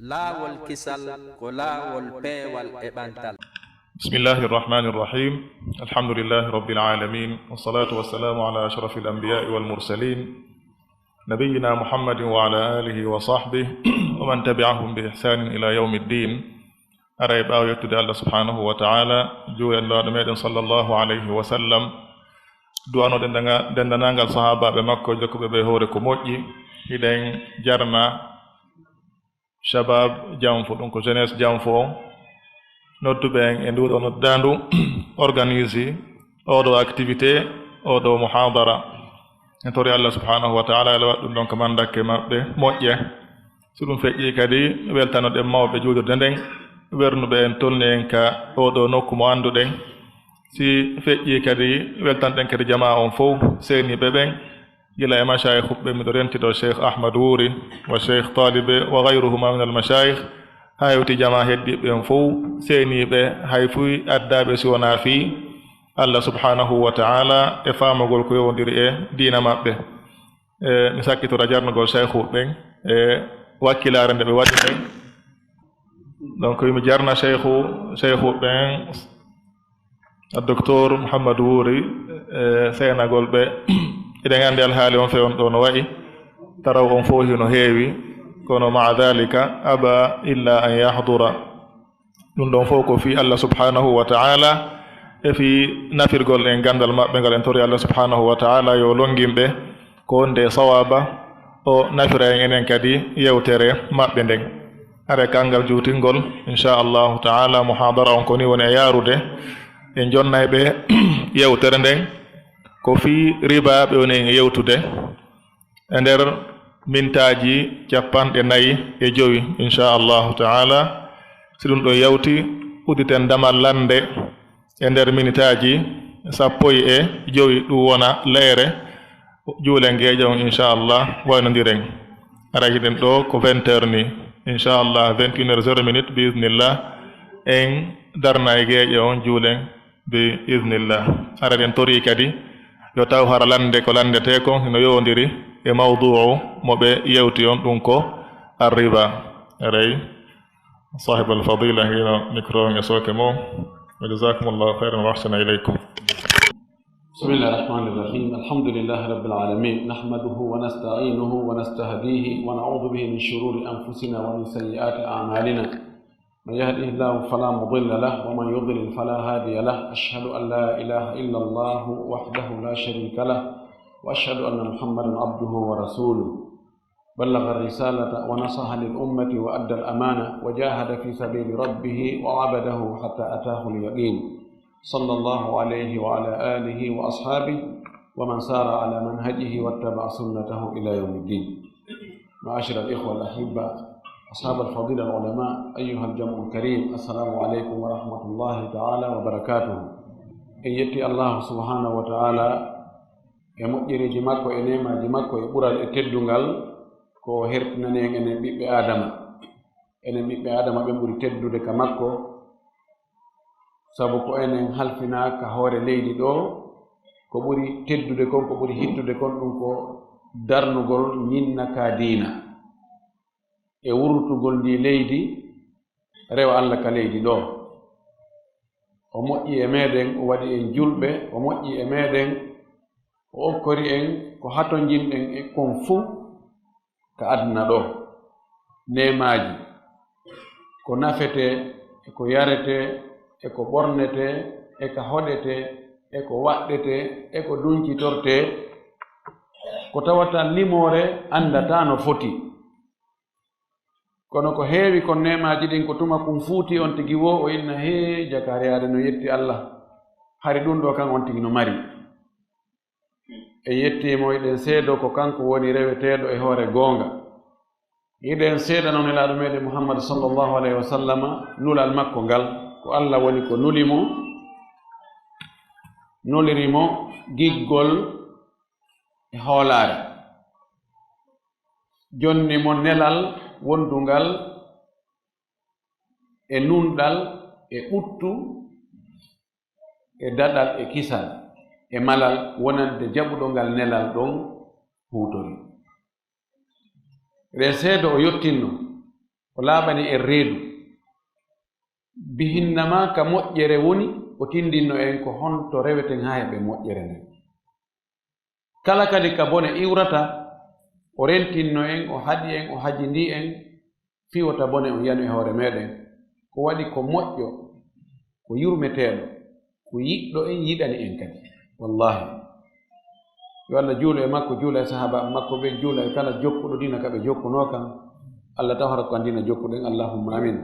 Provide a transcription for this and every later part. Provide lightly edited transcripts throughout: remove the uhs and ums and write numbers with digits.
laawol kisal ko laawol peewal e ɓantal. bismillahi irrahmani irrahim alhamdulillahi rabbil alamin wassalatu wassalamu ala ashraf alambiyai walmursalin nabiyina muhammadin wa ala alihi wa sahbihi wa man tabi'ahum bi ihsanin ila yawmi ddin. ara e ɓaawa yettude allah subhanahu wa taala juuyanlaaɗo meɗen sallllahu alayhi wa sallam duwanoɗen dendanagal sahabaɓe makko jokkuɓe ɓe hoore ko moƴƴi hiɗen jarna shabab janfo ɗum ko jeunesse janfo o nodduɓe en e nduɗo noddandu organise oɗo activité oɗo muhadara en tori allah subhanahu wa taala ala waɗɗum ɗon ko mandakke maɓɓe moƴƴe so ɗum feƴƴi kadi weltanoɗen mawɓe juulirde nden wernuɓe en tolni en ka oɗo nokku mo annduɗen si feƴƴi kadi weltanɗen kadi jama on fof seniɓe ɓen gila e mashayikh huɓɓe miɗo rentiɗo cheikh ahmad wuri wa cheikh talibe wa gayruhuma min al mashayikh ha hewti jama heddiɓe en fof seniɓe hay fuy addaɓe si wona fi allah subhanahu wa taala e famagol ko yowdiri e diina maɓɓe. Mi sakkitora jarnugol cheikh huɓɓen e wakkilare nde ɓe waɗi ɓen donc yimi jarna cheikhu ɓen docteur mouhamadou wuri senagol ɓe eɗen anndi alhaali on fewn ɗo no wayi taraw on fof hino heewi kono maa dhalika aba illa an yahdura ɗum ɗon fof ko fi allah subhanahu wa taala e fi nafirgol en gandal maɓɓe ngal en tori allah subhanahu wa taala yo longimɓe ko nde sawaba o nafira en enen kadi yewtere maɓɓe nden. are kangal juutingol inchallahu taala muhadara on koni woni e yaarude en jonnay ɓe yewtere nden ko fii riba ɓe woni en yewtude e nder mintaji 45 inchallahu taala si ɗum ɗon yawti udditen damal lande e nder minitaji 15 ɗum wona leere juulen gueeƴa on inchallah waynodiren ara hiɗen ɗo ko 20 heures ni inchallah 21h00 biiznillah en darna e gueeƴe on juulen bi iznillah. ara ɗen tori kadi yo taw hara lande ko landete kon hino yowdiri e mawduu mo ɓe yewti on ɗum ko arriba. aray sahib alfadila hino micro on e sooke mo wa jazakumullahu khairan wa ahsana ilaykum. بسم الله الرحمن الرحيم الحمد لله رب العالمين نحمده ونستعينه ونستهديه ونعوذ به من شرور أنفسنا ومن سيئات أعمالنا من يهده الله فلا مضل له ومن يضلل فلا هادي له أشهد أن لا إله إلا الله وحده لا شريك له وأشهد أن محمدا عبده ورسوله بلغ الرسالة ونصح للأمة وأدى الأمانة وجاهد في سبيل ربه وعبده حتى أتاه اليقين صلى الله عليه وعلى آله وأصحابه ومن سار على منهجه واتبع سنته إلى يوم الدين. معاشر الإخوة الأحبة أصحاب الفضيلة العلماء أيها الجمع الكريم السلام عليكم ورحمة الله تعالى وبركاته. إن يتي الله سبحانه وتعالى يمؤجر جماكو إنما جماكو يقول التدنغال كو هرتناني إن بيبي آدم بمبري تدو دك ماكو sabu ko enen halfina ka hoore leydi ɗo ko ɓuri teddude kon ko ɓuri hittude kon ɗum ko darnugol ñinna ka diina e wurtugol ndi leydi rewa allah ka leydi ɗo. o moƴƴi e meɗen o waɗi en julɓe o moƴƴi e meɗen o okkori en ko hato jinɗen e kon fuu ka aduna ɗo nemaji ko nafete e ko yarete e ko ɓornete e ko hoɗete e ko waɗɗete e ko dunkitorte ko tawata limore andata no foti kono ko heewi kon nemaji ɗin ko tuma kum fuuti on tigi wo o inna he jakariyade no yetti allah hari ɗum ɗo kan on tigi no mari e yettimo eɗen seedo ko kanko woni reweteɗo e hoore goonga eɗen seeɗa noon elaɗo meɗen muhammad sallllahu alayhi wa sallama nulal makko ngal ko allah woni ko nulirimo giggol e hoolaare jonni mo nelal wondungal e nunɗal e ɓuttu e daɗal e kisal e malal wonande jaɓuɗo ngal nelal ɗon huutori. Reseedo o yottinno o laaɓani e reedu bihinnama ka moƴƴere woni o tindinno en ko honto reweten haa heɓe moƴƴere nden. Kala kadi ka bone iwrata o rentinno en, o haɗi en, o hajindi en, fiwata bone o yiyanu e hoore meɗen, ko waɗi ko moƴƴo, ko yurmeteeɗo, ko yiɗɗo en, yiɗani en kadi. Wallahi yo Allah juulo e makko, juula e sahaba makko ɓe, juula e kala jokkuɗo dina ka ɓe jokkunoo kan. Allah tawata ko andina jokkuɗen, allahumma amin.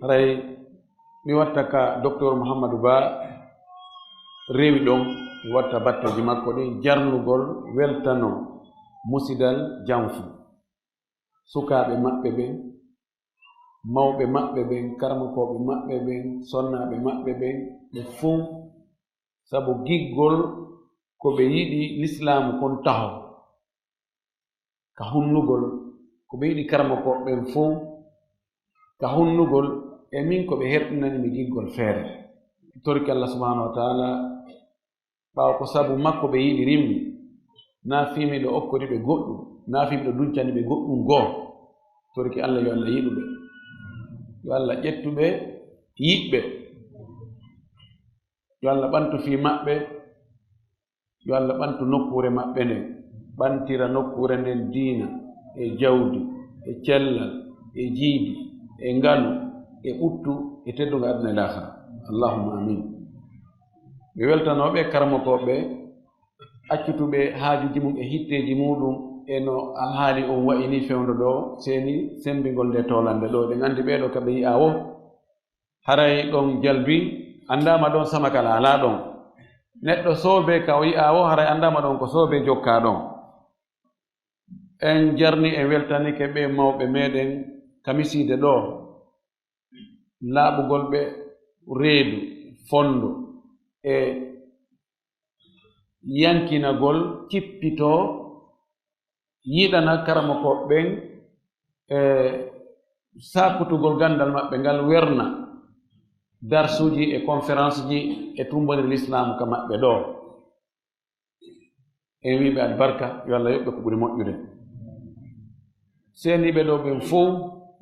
Haray mi watta ka docteur Mouhamadou Ba rewi ɗon, mi watta batteji makko ɗi jarnugol weltano musidal janfu sukaaɓe maɓɓe ɓen, mawɓe maɓɓe ɓen, karmakoɓe maɓɓe ɓen, sonnaaɓe maɓɓe ɓen, ɓe fuu, sabu giggol ko ɓe yiɗi l'islamu kon taho ka hunnugol, ko ɓe yiɗi karmakoɓe ɓen fuu ka hunnugol, e min ko ɓe herɗinani mi giggol feere. Torki Allah subhanahu wa taala ɓaawa ko sabu makko ɓe yiɗi rimmi, naa fimiɗo okkori ɓe goɗɗum, naa fimiɗo duncani ɓe goɗɗum goo. Torki Allah yo Allah yiɗuɓe, yo Allah ƴettuɓe yiɓɓe, yo Allah ɓantu fii maɓɓe, yo Allah ɓantu nokkure maɓɓe nden, ɓantira nokkure nden diina e jawdi e cellal e jiidi e ngalu e ɓuttu e teddunga aduna e lahara. Allahumma amin. ɓe weltanoɓe karmakoɓe, accutuɓe haajuji mum e hitteji muɗum e no alhaali on wayini fewndo ɗo seni sembingol nde tolande ɗo. ɗen andi ɓeɗo kaɓe yi'a wo haray ɗon jalbi, andama ɗon samakala ala ɗon, neɗɗo soobe ka o yi'a wo haray andama ɗon ko soobe jokka ɗon. En jarni en weltanike ɓe mawɓe meɗen kamiside ɗo, laaɓugol ɓe reedu fondo e yankinagol cippito yiɗana karmakoɓe ɓen e sakutugol gandal maɓɓe ngal werna darsuji e conférence ji e tumbonir l'islam ka maɓɓe ɗo. En wiɓe albarka, yo Allah yoɓɓe ko ɓuri moƴƴude. seniɓe ɗo ɓen fof,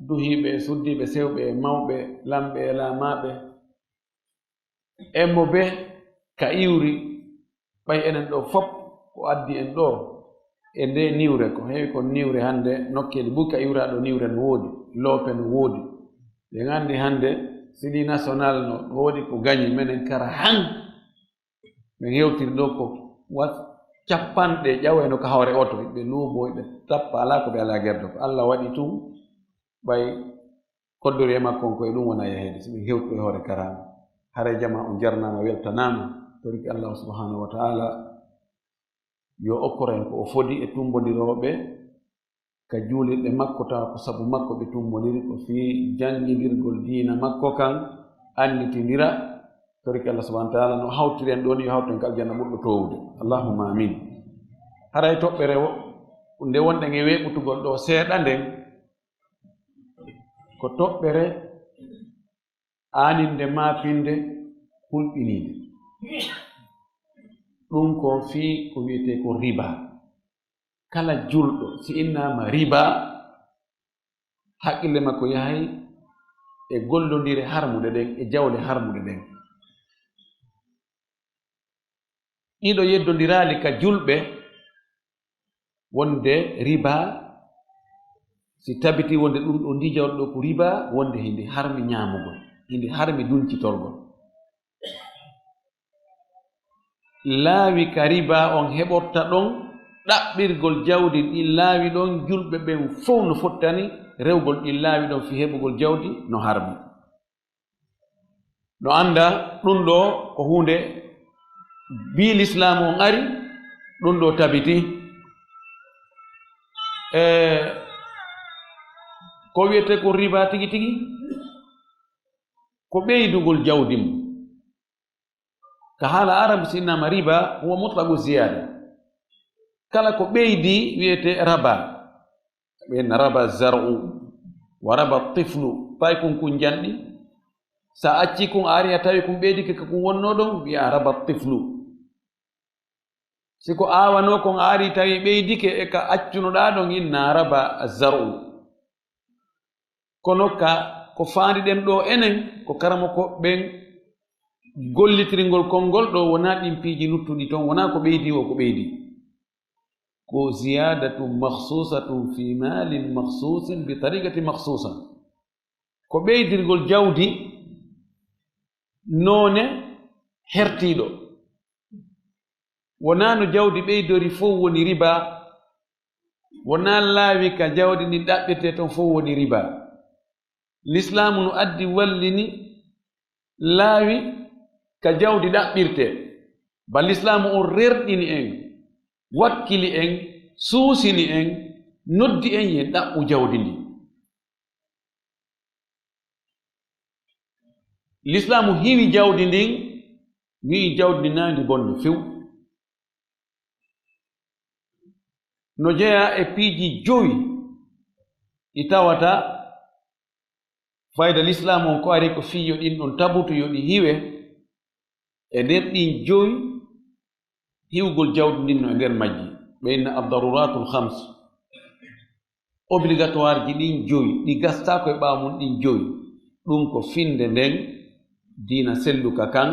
duhiɓe, suddiɓe, sewɓe, mawɓe, lamɓe, laamaɓe, emmo be ka iwri ɓay enen ɗo fof ko addi en ɗo e nde niwre, ko heewi kon niwre hannde nokkeli buka iwraɗo niwre no woodi, loope no woodi. ɓe nganndi hannde sidi national no woodi ko gañi menen kara han min hewtiri ɗo ko capanɗe ƴaweno ka hawre oto, ɓe luubo ɓe tappa ala ko ɓe ala gerdo ko Allah waɗi tum ɓay koddori e makkon koye ɗum wona yaheede. so ɓe hewtu e hoore karama hare jama on jarnama weltanama. toriki Allah subhanahu wa ta'ala yo okkoro en ko o fodi e tumbodiroɓe ka juulirɗe makko, tawa ko sabu makko ɓe tumbodiri, ko fi jangidirgol diina makko kan anditindira. toriki Allah subhanahu wa ta'ala no hawtiren ɗon yo hawten ka aljanna ɓurɗo towude. Allahumma amin. haray toɓɓere nde wonɗen e weɓutugol ɗo seeɗa nden ko toɓɓere aaninde maapinde hulɓininde. ɗum ko fii ko wiyete ko riba. kala julɗo si innama riba haqqille makko yahay e gollondire harmude ɗen e jawle harmude ɗen. ɗiɗo yeddondiraali ka julɓe wonde riba, si tabiti wonde ɗum ɗo ndijawol ɗo ko riba, wonde hindi harmi ñaamugol, hindi harmi duncitolgol. laawi ka riba on heɓorta ɗon ɗaɓɓirgol jawdi ɗi laawi ɗon julɓe ɓen fof no fottani rewgol ɗi laawi ɗon fi heɓugol jawdi no harmi. no anda ɗum ɗo ko hunde bi l'islamu on ari ɗum ɗo tabiti ko wiyete ko riba tigi tigi ko ɓeydugol jawdi mum. ka haala arabe si innama riba huwa mutlaqu ziyada, kala ko ɓeydi wiyete raba. ɓenna raba zar'u wa raba tiflu, pay kon kun janɗi, sa acci kun ari a tawi kun ɓeydike ka kun wonno ɗon wiya raba tiflu. siko awano kon ari tawi ɓeydike e ka accunoɗa ɗon inna raba zar'u. kono ko faandiɗen ɗo enen ko karamo ko ɓen gollitirgol konngol ɗo wona ɗin piiji luttuɗi toon wona ko ɓeydi o ko ɓeydi ko ziyadatu mahsusatun fi malin mahsusin bi tariqati mahsusa ko ɓeydirgol jawdi noone hertiiɗo wona no jawdi ɓeydori fof woni riba wona laawi ka jawdi ndi ɗaɓɓirte toon fof woni riba l'islamu no addi wallini laawi ka jawdi ɗaɓɓirte ba l'islamu on rerɗini en wakkili en suusini en noddi en yen ɗaɓɓu jawdi ndi l'islamu hiwi jawdi ndin wi'i jawdi ndi naandi bonde few no jeya e piiji 5 ɗi tawata fayda l'islamu on ko ari ko fiyo ɗin ɗon tabutu yo ɗi hiwe e nder ɗin 5 hiwgol jawdi ndin no e nder majji ɓeyna addaruratul 5 obligatoire ji ɗin 5 ɗi gastako e ɓaawo mum ɗin 5 ɗum ko finde nden diina selluka kan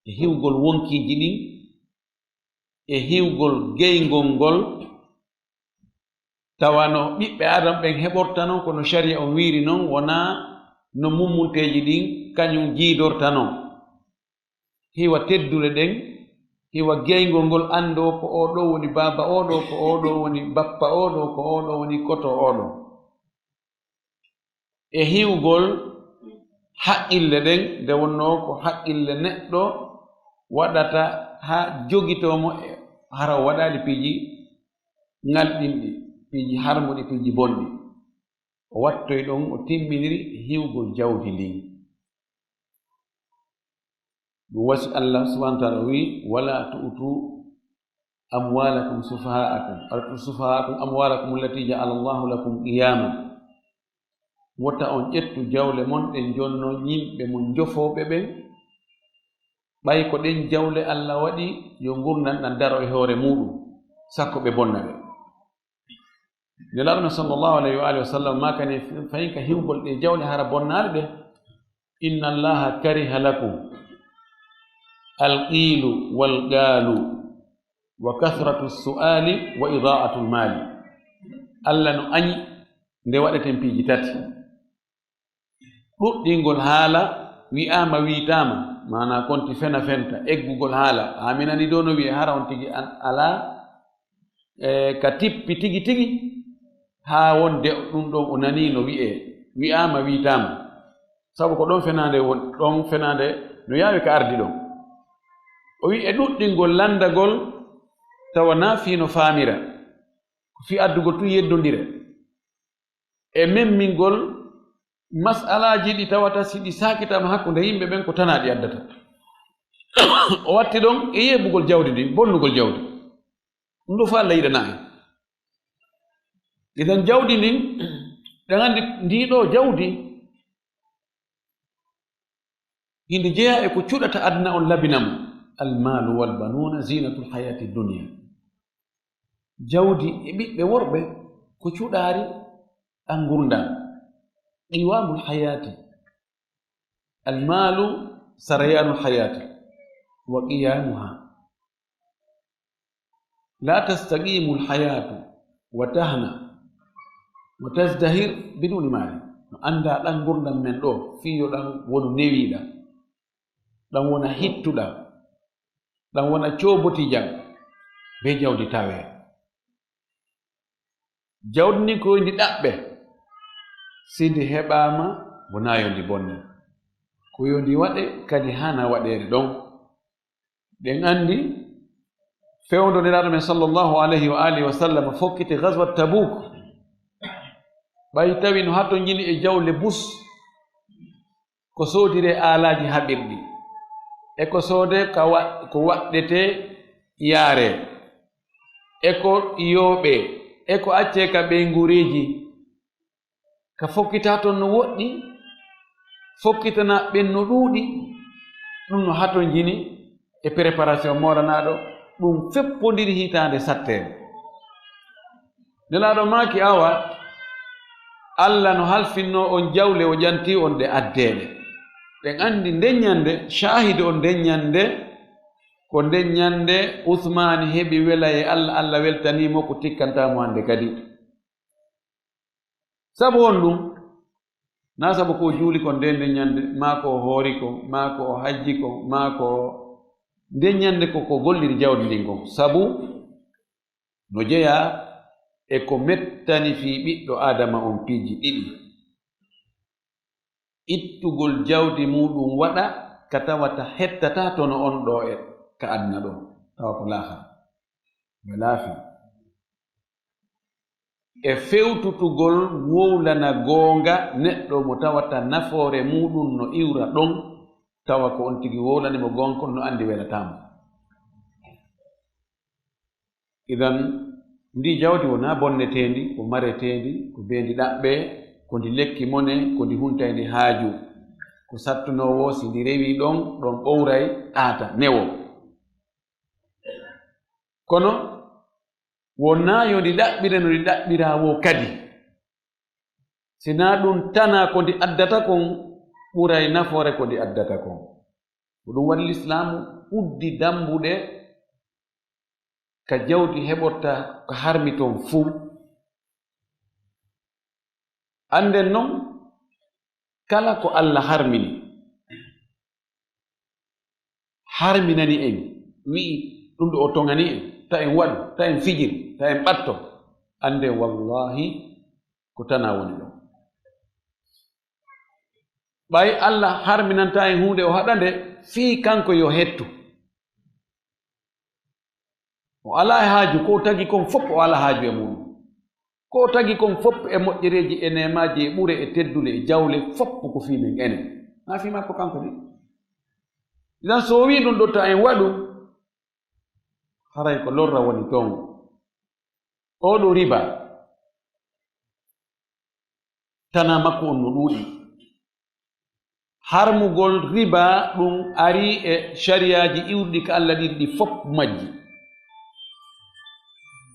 e hiwgol wonkiji ɗin e hiwgol geygol ngol tawano ɓiɓɓe adam ɓen heɓorta noon kono sharia on wiiri noon wona no mummunteji ɗin kañum jiidorta noon hiwa teddule ɗen hiwa geygol ngol ando ko oɗo woni baba oɗo ko oɗo woni bappa oɗo ko oɗo woni koto oɗo e hiwgol haqqille ɗen nde wonno ko haqqille neɗɗo waɗata ha jogitomo hara o waɗaɗi piiji ngalɗinɗi piiji harmuɗi piiji bonɗi o wattoy ɗon o timminiri hiwgol jawdi ndin ɗum wasi allah subhanahu wa taala wi wala tu'tu amwalakum sufahaakum amwalakum allati ja'ala allahu lakum qiyama wota on ƴettu jawle mon ɗen jonno yimɓe mon jofoɓe ɓen ɓay ko ɗen jawle allah waɗi yo gurnan ɗan daro e hoore muɗum sakko ɓe bonna ɓe nelaɗo sallallahu alayhi wa alihi wa sallam makani fayin ka hiwgol ɗe jawle hara bonnaɗe ɗe inna allaha kariha lakum alqilu walgalu wa kathratu su'ali wa ida'atu lmali allah no añi nde waɗeten piiji 3 ɗuɗɗingol haala wi'ama wiitama mana konti fena fenta eggugol haala aminani do no wi'e hara on tigi ala ka tippi tigi tigi ha wonde ɗum ɗon o nani no wi'e wi'ama wiitama sabu ko ɗon fenande ɗon fenande no yawi ka ardi ɗon o wi e ɗuɗɗingol landagol tawa na fino faamira ko fi addugol tun yeddodira e memmingol masalaji ɗi tawata si ɗi sakitama hakkunde yimɓe ɓen ko tanaɗi addata o watti ɗon e yeɓugol jawdi ndi bonnugol jawdi ɗum ɗo fo allah yiɗana en idan jawdi ndin ɗen andi ndiɗo jawdi hindi jeeya e ko cuɗata adna on labinamo almalu walbanuna zinatul hayati dunia jawdi e ɓiɓɓe worɓe ko cuɗaari an gurdam qiwamul hayati almalu sarayanul hayati wa qiyamuha la tastaqimu alhayatu wa tahna wa tazdahir biduni mali no anda ɗan gurdam men ɗo fiyo ɗan wonu newiɗa ɗan wona hittuɗa ɗan wona coobotijam be jawdi tawe jawdi ni ko ndi ɗaɓɓe si ndi heɓama wona yo ndi bonne ko yo ndi waɗe kadi hana waɗere ɗon ɗen andi fewdo nelaɗo men sallllahu alayhi wa alihi wa sallam fokkiti gaswat tabuk ɓay tawi no hatto jini e jawle bus ko soodire alaji haɓirɗi e ko soode ko waɗɗete yaare e ko yooɓe e ko acce ka ɓeynguriji ka fokkita toon no woɗɗi fokkitana ɓen no ɗuuɗi ɗum no hato jini e préparation moranaɗo ɗum feppodiri hitande sattere nelaɗo maki awa Allah no halfinno on jawle o janti on de addeɗe ɓen andi ndeññande shahide on ndeññande ko ndeññande Uthman heɓi wela e Allah, Allah weltanimo ko tikkantamo hande kadi. Sabu on ɗum na sabu ko juuli ko nde ndeññande ma ko hoori ko ma ko hajji ko ma ko ndeññande ko golliri jawdi ndin kon, sabu no jeya e ko mettani fi ɓiɗɗo adama on piiji ɗiɗi: ittugol jawdi muɗum waɗa ka tawata hettata tono on ɗo e ka adna ɗo tawa ko laafa ɓe laafi, e fewtutugol wowlana goonga neɗɗo mo tawata nafoore muɗum no iwra ɗon tawa ko on tigi wowlanimo goonga kon no andi welatamo. Idan ndi jawdi wona bonnetendi, ko maretendi, ko bendi ɗaɓɓe, ko ndi lekki mone, ko ndi huntayndi haaju, ko sattunowo si ndi rewi ɗon ɓowray ɗaata newo. Kono wonna yo ndi ɗaɓɓire no ndi ɗaɓɓira wo kadi, sina ɗum tana ko ndi addata kon ɓuray nafoore ko ndi addata kon. Ko ɗum waɗi l'islamu uddi dambuɗe ka jawdi heɓorta ko harmi toon fuu. Anden noon kala ko Allah harminani en wi'i ɗum ɗo o tongani en ta en waɗu, ta en fijir, ta en ɓatto, ande wallahi ko tana woni ɗon. ɓay Allah harminanta en hunde o haɗa nde fii kanko yo hettu. O ala haaju ko tagi kon fof, o ala haaju e muɗum. Ko tagi kon fof e moƴƴereji e nemaji e ɓure e teddule e jawle fof ko fii men enen, na fii makko kanko ni. Idan so wi ɗum ɗo ta en waɗu, haray ko lorra woni toon. Oɗo riba tana makko on no ɗuuɗi. Harmugol riba ɗum ari e shariyaji iwrɗi ka Allah ɗi fof majji.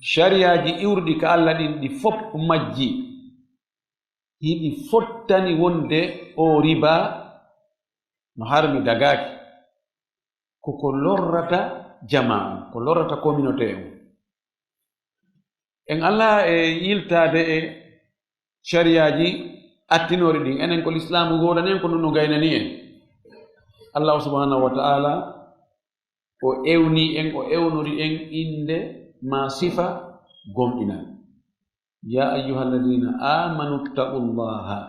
Shariyaji iwrɗi ka Allah ɗi fof majji, yiɗi fottani wonde o riba no harmi dagaki koko lorrata jama'u, ko lorrata communauté on. En Allah e yiltade e shariyaji attinori ɗin, enen ko l'islamu goɗani en ko ɗum no gaynani en. Allah subhanahu wa ta'ala o ewni en, o ewnori en inde ma sifa gomɗinan: ya ayyuha alladina amanu ittaqullaha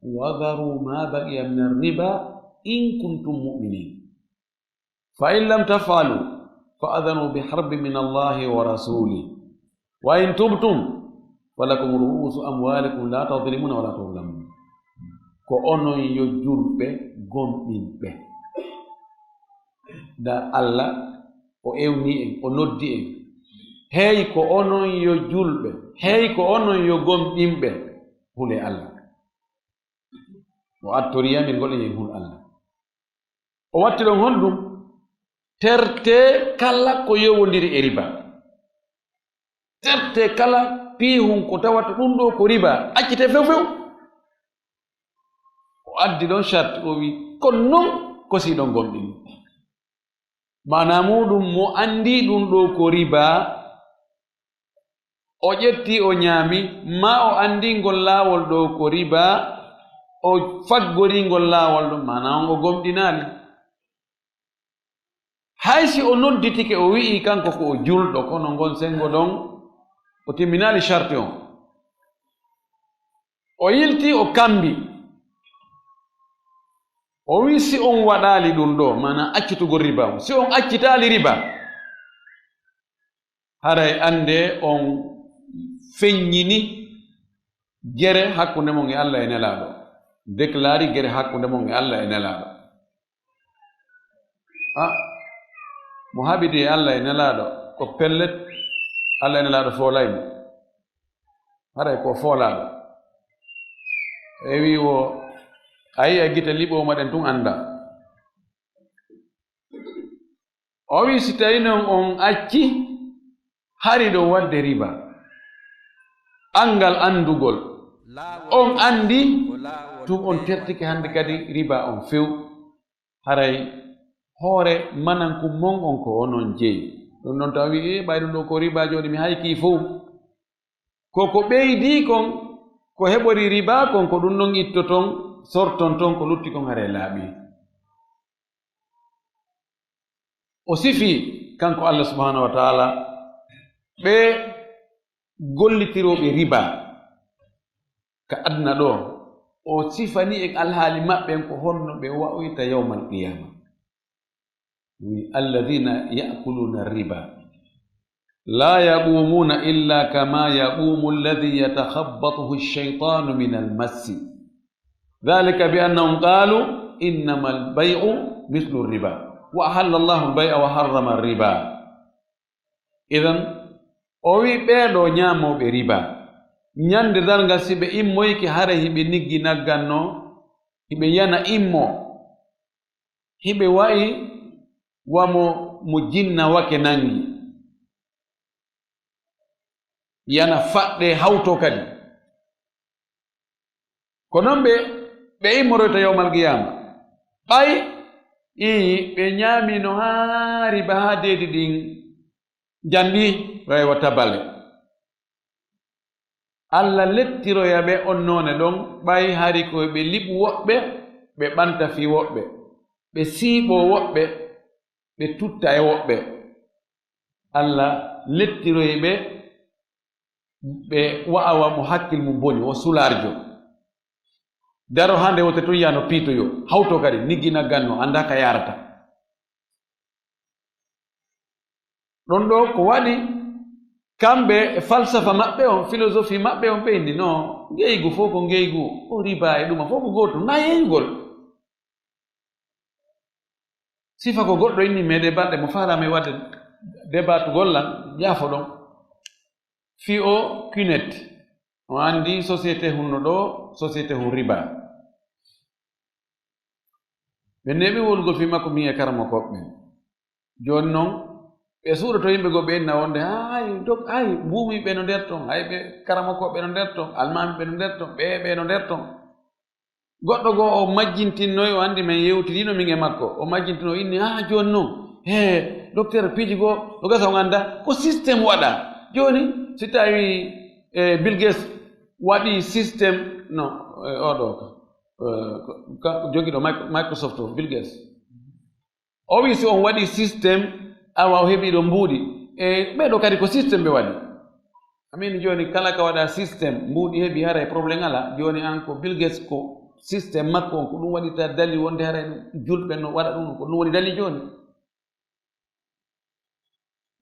wa dharu ma baqiya min arriba in kuntum mu'minin fa in lam taf'alu fa adhanu biharbin min Allahi wa rasulih wa in tubtum falakum ru'usu amwalikum la tadhlimuna wa la tudhlamun. Ko onon yo julɓe gomɗinɓe. Da Allah o ewni en, o noddi en: hey ko onon yo julɓe, hey ko onon yo gomɗinɓe, hule Allah. O attoriya min goɗɗen en hul Allah. O watti ɗon honɗum terte kala ko yowodiri e riba, terte kala piihum ko tawata ɗum ɗo ko riba, accite few few. O addi ɗon charte, o wi ko non kosiɗon gomɗini. Mana muɗum mo andi ɗum ɗo ko riba, o ƴetti o ñaami, ma o andingol laawol ɗo ko riba, o faggoringol laawol ɗum, mana on o gomɗinali. Haysi o nodditike o wi'i kanko ko o julɗo, kono ngon sengo ɗon o timminali charte on. O yilti o kambi, o wi si on waɗali ɗum ɗo, mana accitugol riba on, si on accitali riba, haray ande on feññini gere hakkunde mon e Allah e nelaɗo, déclari gere hakkunde mon e Allah e nelaɗo. Mo haɓidi e Allah e nelaɗo ko pellet Allah e nelaɗo foolaymo, haray ko foolaɗo. E wi wo ayi a gita liɓo maɗen tun anda. O wi si tawi non on acci hari ɗo wadde riba, angal andugol on andi tum on tertike hande kadi riba on few haray hoore manan ko mon on ko onon jeeyi ɗum noon tawi ɓayɗum ɗo ko riba joni mi hayki fof koko ɓeydi kon ko heɓori riba kon ko ɗum ɗon ittoton sorton ton ko lutti kon haray laaɓi o sifi kanko Allah subhanahu wa taala ɓe gollitiroɓe riba ka adna ɗo o sifani en alhaali maɓɓen ko honno ɓe wa'oyta yawmal qiyama alladhina ya'kuluna riba la yaqumuna illa kama yaqumu alladhi yatakhabbathu ash-shaytanu min al-massi dhalika bi annahum qalu innama al-bay'u mithlu ar-riba wa ahalla Allahu al-bay'a wa harrama ar-riba idan o wi ɓeeɗo ñaamoɓe riba ñande dalngal si ɓe immoyki hara hiɓe niggi nagganno hiɓe yana immo hiɓe wa'i wamo mo jinna wake nangi yana faɗɗe hawto kadi ko noon ɓe immoroyta yawmal qiyama ɓay ɓe ñaami no haa riba haa deedi ɗin janɗi rewa tabale Allah lettiroya ɓe on noone ɗon ɓay hari koye ɓe liɓu woɓɓe ɓe ɓanta fi woɓɓe ɓe siiɓo woɓɓe ɓe tutta e woɓɓe Allah lettiroye ɓe wa'awa mo hakkil mum boni o sularjo daro hande wote tun yano piitoyo hawto kadi niggina ganno anda ka yarata ɗon ɗo ko waɗi kamɓe e falsafa maɓɓe on philosophie maɓɓe on ɓeyndi no ngeygu fof ko ngeygu o riba e ɗuma fof ko goto na yeygol sifa ko goɗɗo inni meɗe balɗe mo farami wadde débat gollan jaafo ɗon fi o cunet o andi société hunno ɗo société hun riba ɓe neɓi wolgol fi makko mi e karama koɓɓe joni noon ɓe suuɗoto yimɓe go ɓe enna wonde ay mbuumi ɓe no nder ton hay ɓe karama koɓɓe no nder ton almami ɓe no nder ton ɓe no nder ton goɗɗo goo o majjintinnoy o andi men yewtidino min e makko o majjintino inni joni noon docteur piiji goo o gasa o ganda ko systéme waɗa joni si tawi Bill Gates waɗi systéme no oɗo ka jogiɗo Microsoft o Bill Gates o wi si on waɗi systéme awa o heɓi ɗo mbuuɗi ɓeɗo kadi ko systéme ɓe waɗi amin joni kala ka waɗa systéme mbuuɗi heɓi hara e probléme ala joni an ko Bill Gates ko systéme makko on ko ɗum waɗita dali wonde hara julɓe no waɗa ɗum ko ɗum woni dali joni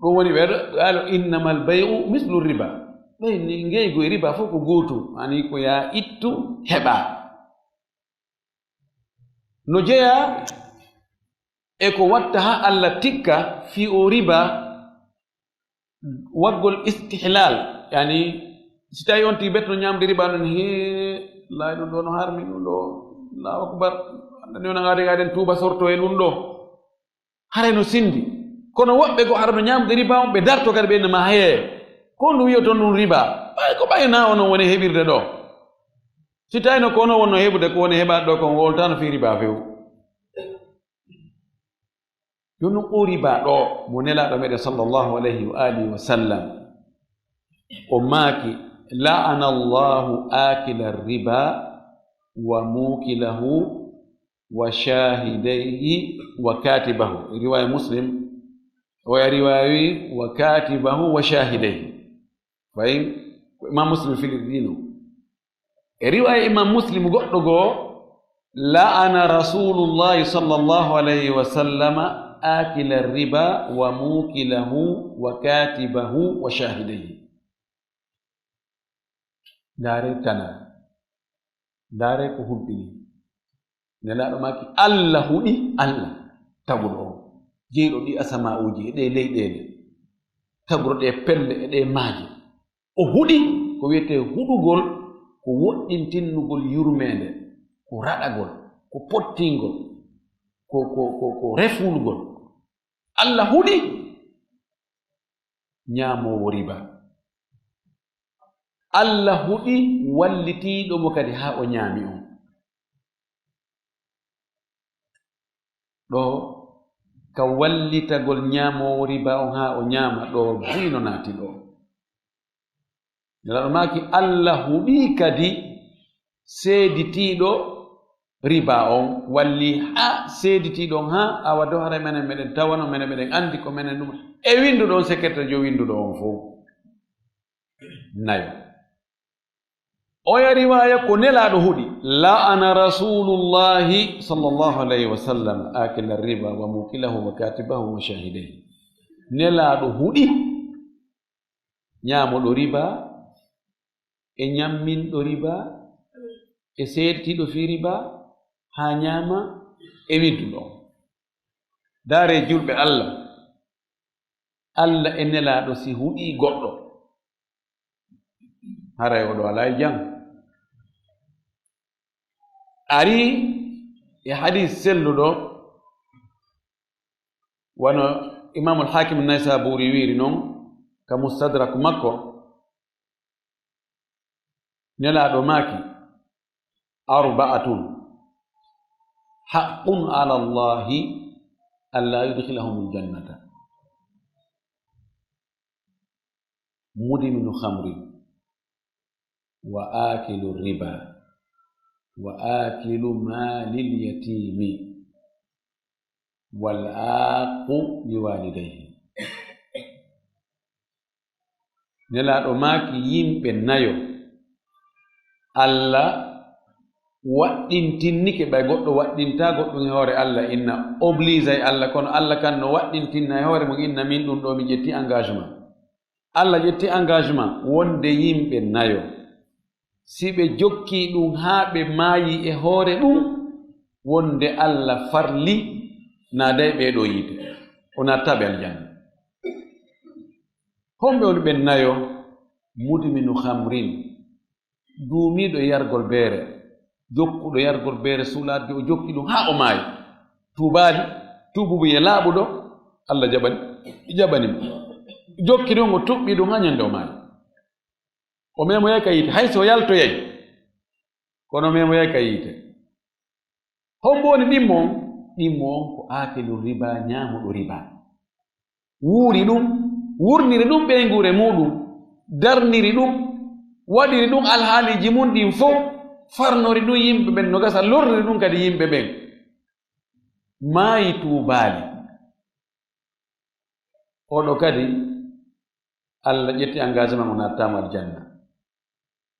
ɗum woni ɓeɗo alo innama al bay'u mislu riba ɓeyni ngeygu e riba fof ko gootum ani ko ya ittu heɓa no jeeya e ko watta ha Allah tikka fi o riba waggol istihlal yani si tawi on tigi betto ñamde riba ɗon lay ɗum ɗo no harmi ɗum ɗo Allahu akbar andani wona gaden tuuba sorto e ɗum ɗo haray no sindi kono woɓɓe go hara no ñamde riba on ɓe darto kadi ɓe innama heye ko ndu wiyo toon ɗum riba ɓay ko ɓayna ono woni heɓirde ɗo si tawi no ko ono wonno heɓude ko woni heɓade ɗo kon woltano fi riba few joni o riba ɗo mo nelaɗo meɗen sallllahu alayhi wa alihi wa sallam o maaki la'ana allahu akila riba wa mukilahu wa shahidayhi wa katibahu riwaya muslim oya riwayawi wa katibahu wa shahidayhi fayin imam muslim filiɗino e riwaya imam muslim goɗɗo goo la'ana rasulullahi sallllahu alayhi wa sallama akila riba wa mukilahu wa katibahu wa shahidayhi ndaare tana ndaare ko hulɓini nelaɗo maki Allah huɗi Allah taguɗo o jeyɗo ɗi asama'uji e ɗe leyɗele taguɗo ɗe pelle e ɗe maaji o huɗi ko wiyete huɗugol ko woɗɗintinnugol yurmede ko raɗagol ko pottingol ko refulgol Allah huɗi ñaamowo riba Allah huɗi wallitiiɗo mo kadi haa o ñaami on. ɗo ka wallitagol ñaamowo riba on haa o ñaama ɗo buyno naati ɗo. nelaɗo maaki Allah huɗi kadi seeditiiɗo riba on walli haa seeditiiɗo on haa awa dow hara menen meɗen tawano menen meɗen anndi ko menen ɗum e winduɗo on secrétaire jo winduɗo on fof nayo. oya riwaya ko nelaaɗo huɗi la'ana rasulullahi sallallahu alayhi wa sallam akila riba wa mukilahu wa katibahu wa shahidayhi. nelaaɗo huɗi ñaamoɗo riba e ñamminɗo riba e seedtiɗo fi riba haa ñaama e widduɗo. daare julɓe Allah e nelaaɗo si huɗi goɗɗo haray oɗo alaa e jam. ari e hadis selluɗo wano imamu al-hakim an-naysaburi wiiri noon ka mustadrak makko nelaaɗo maaki arba'atun haqqun ala allahi alla yudkhilahum al-jannata mudminu khamrin wa akilu riba wa akilu malil yatimi wal aqu liwalidayhi. nelaaɗo maaki yimɓe nayo Allah waɗɗintinnike ɓay goɗɗo waɗɗinta goɗɗum e hoore Allah inna oblige e Allah, kono Allah kan no waɗɗintinna e hoore mum inna min ɗum ɗo mi ƴetti engagement. Allah ƴetti engagement wonde yimɓe nayo si ɓe jokki ɗum haa ɓe maayi e hoore ɗum wonde Allah farli naaday ɓeeɗo yiide o nattaɓe aljanna. homɓe woni ɓe nayo mudminu khamrin duumiiɗo yargol beere jokkuɗo yargol beere sulaade o jokki ɗum haa o maayi tuubaali tuububu ye laaɓuɗo Allah jaɓani jokki ɗum o tuɓɓi ɗum haa ñande o maayi o memo yay ka yiite hay so yaltoyay kono memo yay ka yiite. hombo woni ɗimmo on ko aakilu riba ñaamuɗo riba wuuri ɗum wurniri ɗum ɓeynguure muɗum darniri ɗum waɗiri ɗum alhaaliji mum ɗin fof farnori ɗum yimɓe ɓen no gasa lorniri ɗum kadi yimɓe ɓen maayi tuubaali. oɗo kadi Allah ƴetti engagement o nattama aljanna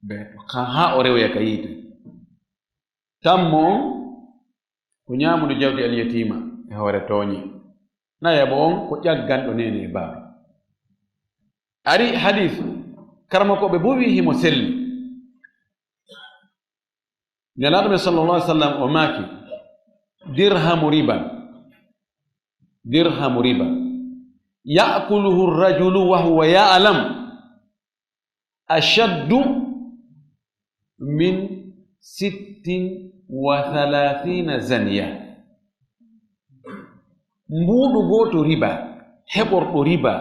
ɓe haa o rewya ka yiite. tammo ko ñaamude jawdi alyatima e hoore tooñi. nayabo on ko ƴagganɗo nene e baaba. ari hadis karmakoɓe bo wi himo selli. nelaaɗo ɓe sallallahu alih w sallam o maaki dirhamu riba ya'kuluhu rajulu wa huwa ya'lam ashaddu min 36 zaniya. mbuuɗu gooto riba heɓorɗo riba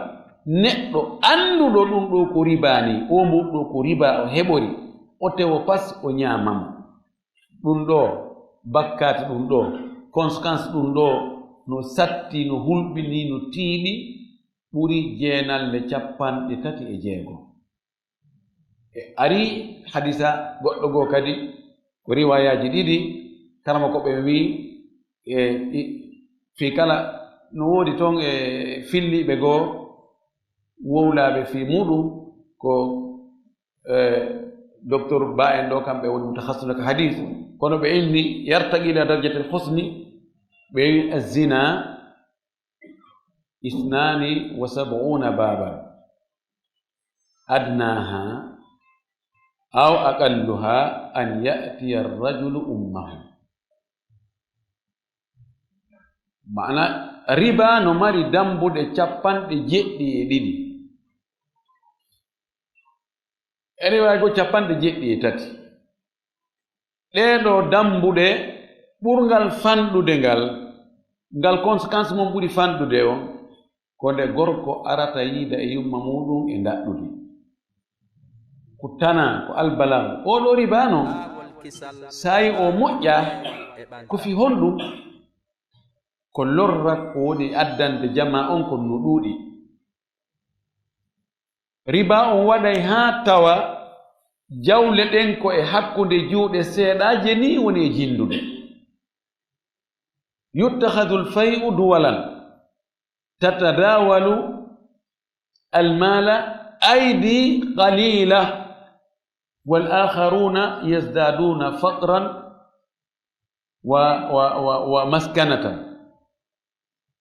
neɗɗo annduɗo ɗum ɗo ko riba ni o mbuɗɗo ko riba o heɓori o tewo pas o ñaamamo ɗum ɗo bakkati ɗum ɗo conséquence ɗum ɗo no satti no hulɓini no tiiɗi ɓuri 936. ari hadisa goɗɗo goo kadi ko riwayaji ɗiɗi karama ko ɓe wi fi kala no woodi toon e filliɓe goo wowlaaɓe fi muɗum ko docteur ba en ɗo kamɓe woni mutahassina ko hadis kono ɓe inni yartaqi ila darjatel husni ɓe wi azina 72 baba adnaha aw aqalluha an ya'tiya ar-rajulu ummahu. maana riba no mari dambuɗe 72 e riwaya go 73. ɗeɗo dambuɗe ɓurgal fanɗude ngal conséquence mum ɓuri fanɗude on ko nde gorko arata yiida e yumma muɗum e daɗɗude ko tana ko albalam oɗo riba noon sayi o moƴƴa ko fi honɗum ko lorrat ko woni addande jama on kon no ɗuuɗi. Riba on waɗay haa tawa jawle ɗen ko e hakkunde juuɗe seeɗaaje ni woni e jindude. yuttakhadhu lfayu duwalan tatadawalu almala aydi qalila wal akharuna yazdaduna faqran wa maskanatan.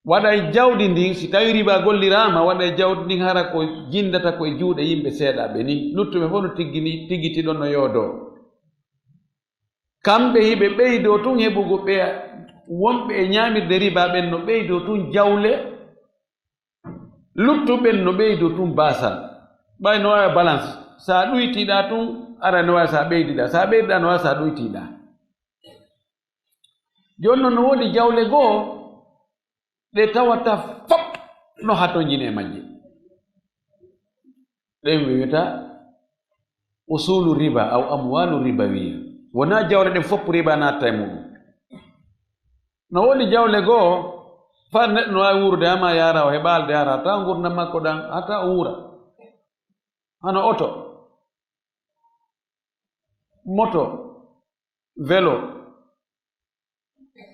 waɗay jawdi ndin si tawi riba gollirama waɗay jawdi ndin hara ko jindata koye juuɗe yimɓe seeɗaɓe ni luttuɓe fof no tigiti ɗon no yoodo. kamɓe hiɓe ɓeydo tun heɓugo ɓe wonɓe e ñamirde riba ɓen no ɓeydo tun jawle, luttuɓen no ɓeydo tun basal. ɓay no wawi balance, sa ɗuytiɗa tun ara no wawi sa ɓeydiɗa, sa ɓeydiɗa no wawi sa ɗuytiɗa. joni noon no woodi jawle goo ɗe tawata fop no hato jine majje. ɗen wiyata usulu riba aw amwalu ribawiya. wona jawle ɗen fof riba natta e muɗum. no woodi jawle goo fa neɗɗo no wawi wurde hama yara o heɓalde yara hata gurdam makko ɗan hata o wura. hano oto, moto, vélo,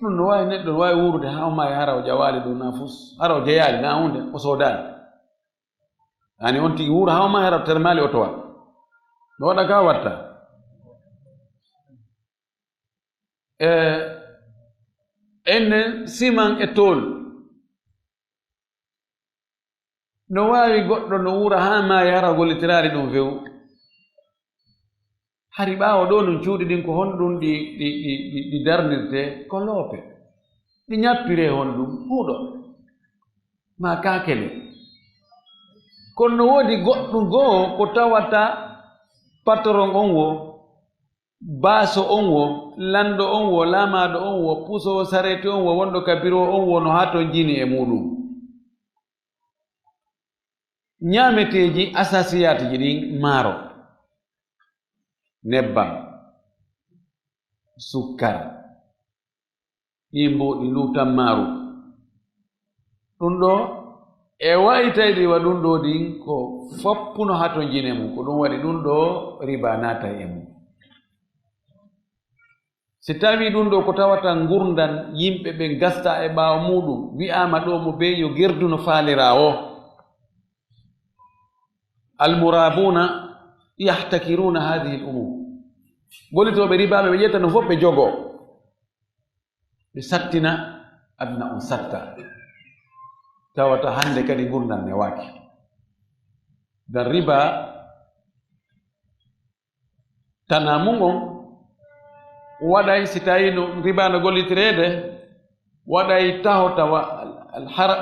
ɗum no wawi neɗɗo no wawi wurde hama hara o ƴawali ɗum na fus hara o jeyali na hunde o sodani. ani on tigi wura hawma hara o termali otowa no waɗa ka watta. enne siman e tol no wawi goɗɗo no wura ha ma yara gollitirari ɗum fewu. hari ɓaawo ɗo non cuuɗi ɗin ko honɗum ɗi darnirte ko loope ɗi ñappire honɗum huuɗo ma kakele. kono no woodi goɗɗum goo ko tawata patron on wo, baaso on wo, lando on wo, laamaɗo on wo, pusowo sarete on wo, wonɗo ka biro on wo no hato jini e muɗum. ñaameteji asasiyatiji ɗin maaro, nebbam, sukkar, ɗimbo ɗi lutan maaru. ɗum ɗo e wayitayɗi wa ɗum ɗo ɗin ko foppuno hato jine mum, ko ɗum waɗi ɗum ɗo riba naata e mum. si tawi ɗum ɗo ko tawata gurdan yimɓe ɓe gasta e ɓaawo muɗum wi'ama ɗo mo be yo gerdu no faalira o. almurabuna yahtakiruna hadihi l umur. gollitoɓe ribaɓe ɓe ƴetta no fof ɓe jogo ɓe sattina aduna on satta. tawata hande kadi gurdan ne waaki. dan riba tanamum on waɗay si tawi no riba no gollitirede waɗay taho tawa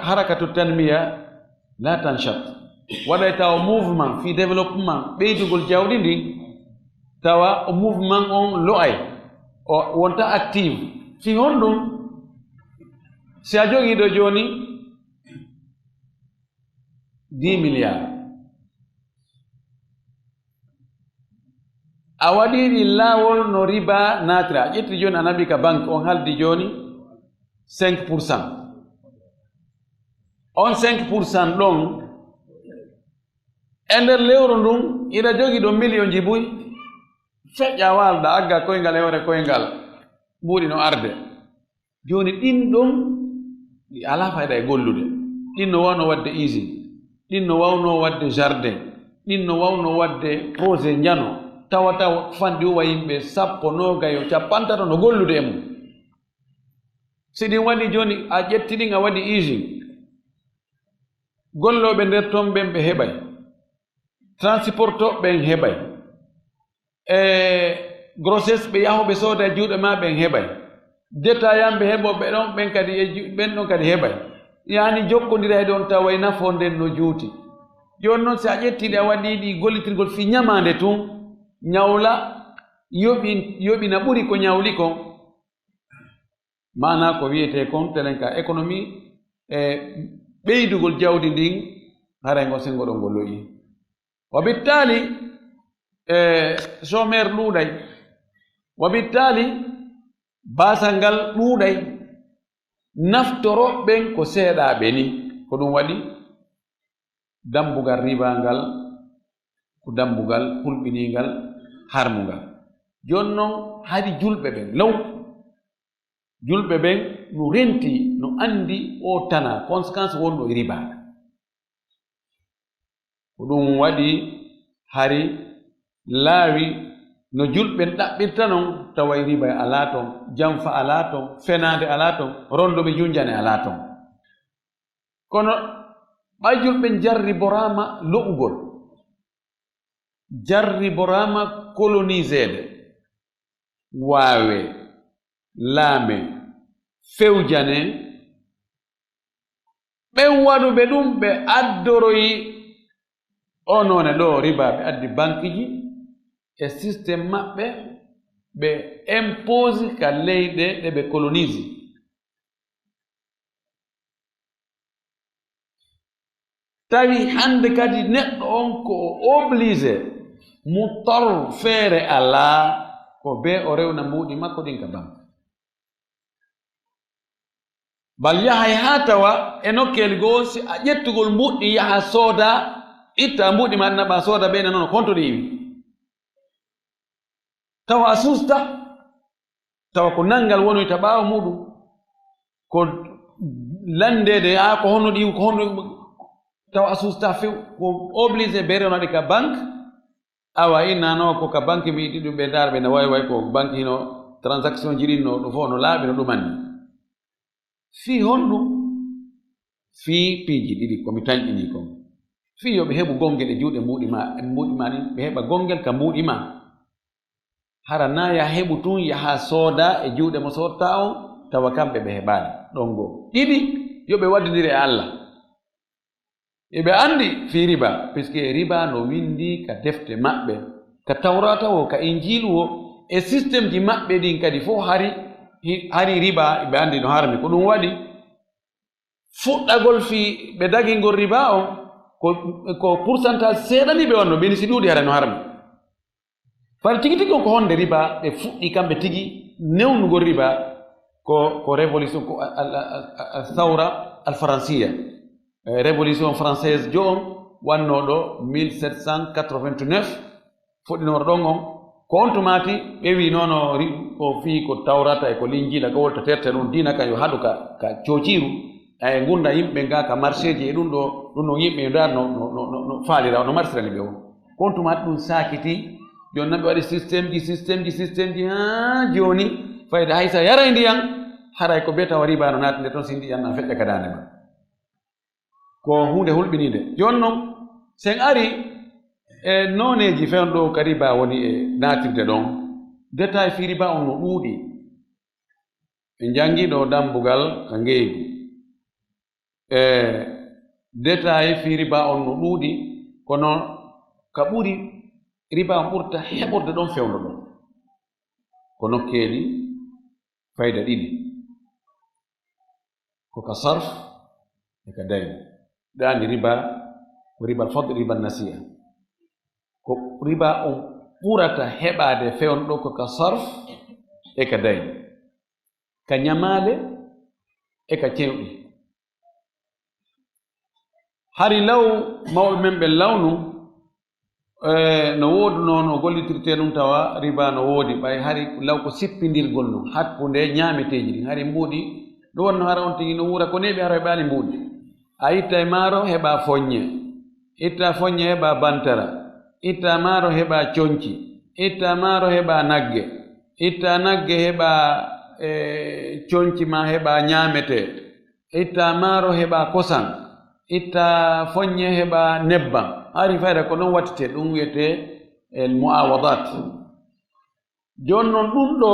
harakatu tanmiya la tanchat. waɗay tawa mouvement fi développement ɓeydugol jawɗi ndin tawa o mouvement on lo'ay o wonta active fi honɗum. si a jogiiɗo joni 10 milliards a waɗiɗi laawol no riba natira. a ƴetti joni a naɓi ka banque on haldi joni 5%. on 5% ɗon e nder lewru ndun ina jogi ɗo million ji buy feƴƴa walda agga koyngal hewre koyngal mbuɗi no arde. joni ɗin ɗon ɗi ala fayda e gollude. ɗin no wawno wadde usine, ɗin no wawno wadde jardin, ɗin no wawno wadde projet njano tawata fanɗi uwa yimɓe 10, 20, no gollude e mum. si ɗin waɗi joni a ƴetti ɗin a waɗi usine, golloɓe nder ton ɓen ɓe heɓay, transporto ɓen heɓay, grossesse ɓe yahoɓe sooda e juuɗe ma ɓen heɓay, détaillant heɓoɓe ɗon ɓen kadi ɓen ɗon kadi heɓay. yani jokkodira e ɗon tawa nafo nden no juuti. joni noon si a ƴettiɗi a waɗiɗi gollitirgol fi ñamande tun ñawla yoɓina ɓuri ko ñawli kon mana ko wiyete kon telenka économie e ɓeydugol jawdi ndin haray ngo sengo ɗo ngo loyi. wa bittali chômeur ɗuuɗay wabittali basal ngal ɗuuɗay naftoroɓen ko seeɗaɓe ni ko ɗum waɗi dambugal riba ngal ko dambugal hulɓiningal harmungal joni noon hadi julɓe ɓen law julɓe ɓen no renti no andi o tana conséquence wonɗo e riba ko ɗum waɗi hari laawi no julɓe ɗaɓɓirta noon tawa e riba alaa toon jamfa alaa toon fenade alaa toon rondoɓe junjane alaa toon kono ɓajulɓe jarriborama lo'ugol jarriborama colonisede waawe laame fewjane ɓen waɗuɓe ɗum ɓe addoroyi onone ɗo riba ɓe addi banque ji e systéme maɓɓe ɓe impose ka leyɗe ɗe ɓe colonise tawi hande kadi neɗɗo on ko obligé mo tor feere alaa ko be o rewna mbuuɗi makko ɗin ka banque bal yahay haa tawa e nokkeli goo si a ƴettugol mbuɗɗi yaha sooda itta mbuɗi ma naɓa sooda ɓeyna noon konto ɗi iwi tawa a susta tawa ko nanngal wonoyta ɓaawa muɗum ko landede ko honno ɗi iwi ko honno tawa a susta few ko obligé ɓe rewnaɗi ka banque awa innano ko ka banque mi yiɗi ɗum ɓe ndaar ɓe no wawi way ko banque hino transaction jiɗinno ɗo fof no laaɓi no ɗumanni fii honɗum fii piiji ɗiɗi komi tañƴini kon fii yo ɓe heɓu gongel e juuɗe mbuuɗi ma ɗin ɓe heɓa gongel ka mbuuɗi ma hara na ya heɓu tun yaha sooda e juuɗe mo sotta on tawa kamɓe ɓe heɓaani ɗon goo ɗiɗi yo ɓe waddidiri e Allah eɓe anndi fii riba puisque riba no windi ka defte maɓɓe ka tawrata o ka injilu o e systéme ji maɓɓe ɗin kadi fof hari riba ɓe anndi no harmi ko ɗum waɗi fuɗɗagol fii ɓe dagingol riba on ko pourcentage seeɗani ɓe onno ɓeni si ɗuuɗi hara no harmi far tigi tigi on ko honde riba ɓe fuɗɗi kamɓe tigi newnugol riba ko révolution ko thawra alfaransiya révolution française jo on wannoɗo 1789 fuɗɗinoro ɗon on ko on tumati ɓewi noono ko fii ko tawrata e ko linjila ko wolta terte ɗum dina kan yo haɗu ka coociru e gunda yimɓe nga ka marché ji e ɗum no yimɓe ndar no faalira no marsirani ɓe on ko on tumati ɗum sakiti joni nan ɓe waɗi systéme ji ha joni fayde haysa yara e ndiyan haray ko beta wari bano naati nde toon si ndiyan an feƴƴa ka dande ma ko hunde hulɓinide joni noon sen ari e noneji fewɗo ka riba woni e natirde ɗon détail fi riba on no ɗuuɗi ɓe jangiɗo dambugal ka ngeegu détail fi riba on no ɗuuɗi kono ka ɓuri riba on ɓurta heɓorde ɗon fewno ɗon ko nokkeeli fayda ɗiɗi ko ka sarf e ka dayn ɗani riba ko ribal fadl ribal nasiya ko riba on ɓurata heɓade fewnɗo ko ka sarf e ka dayn ka ñamale e ka cewɗi hari law mawɓe men ɓe lawnu no woduno no gollitirte ɗum tawa riba no woodi ɓay hari law ko sippidirgol no hakkunde ñaameteji ɗin hari mbuuɗi ɗum wonno hara on tigi no wuura ko neɓi hara ɓaali mbuuɗi a itta e maaro heɓa foññe itta foññe heɓa bantara itta maaro heɓa coñci itta maaro heɓa nagge itta nagge heɓa coñci ma heɓa ñaamete itta maaro heɓa kosan itta foññe heɓa nebbam hari fayda ko ɗon wattite ɗum wiyete el muawadat joni noon ɗum ɗo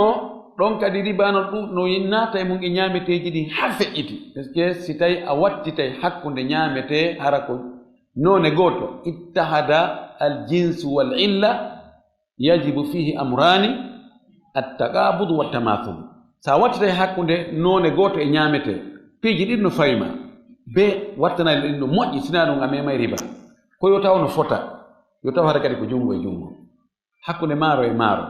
ɗon kadi ribano ɗum no naata e mum e ñaameteji ɗi ha feƴƴiti par ce que si tawi a wattitay hakkunde ñaamete hara ko none gooto ittahada al jinsu wal illa yajibu fihi amrani attaqabudu wattamathul sa wattitay hakkunde none gooto e ñaamete piiji ɗin no fawima be wattanayɗo ɗin no moƴƴi sina ɗum a memay riba ko yo taw no fota yo taw hara kadi ko junngo e junngo hakkunde maaro e maaro,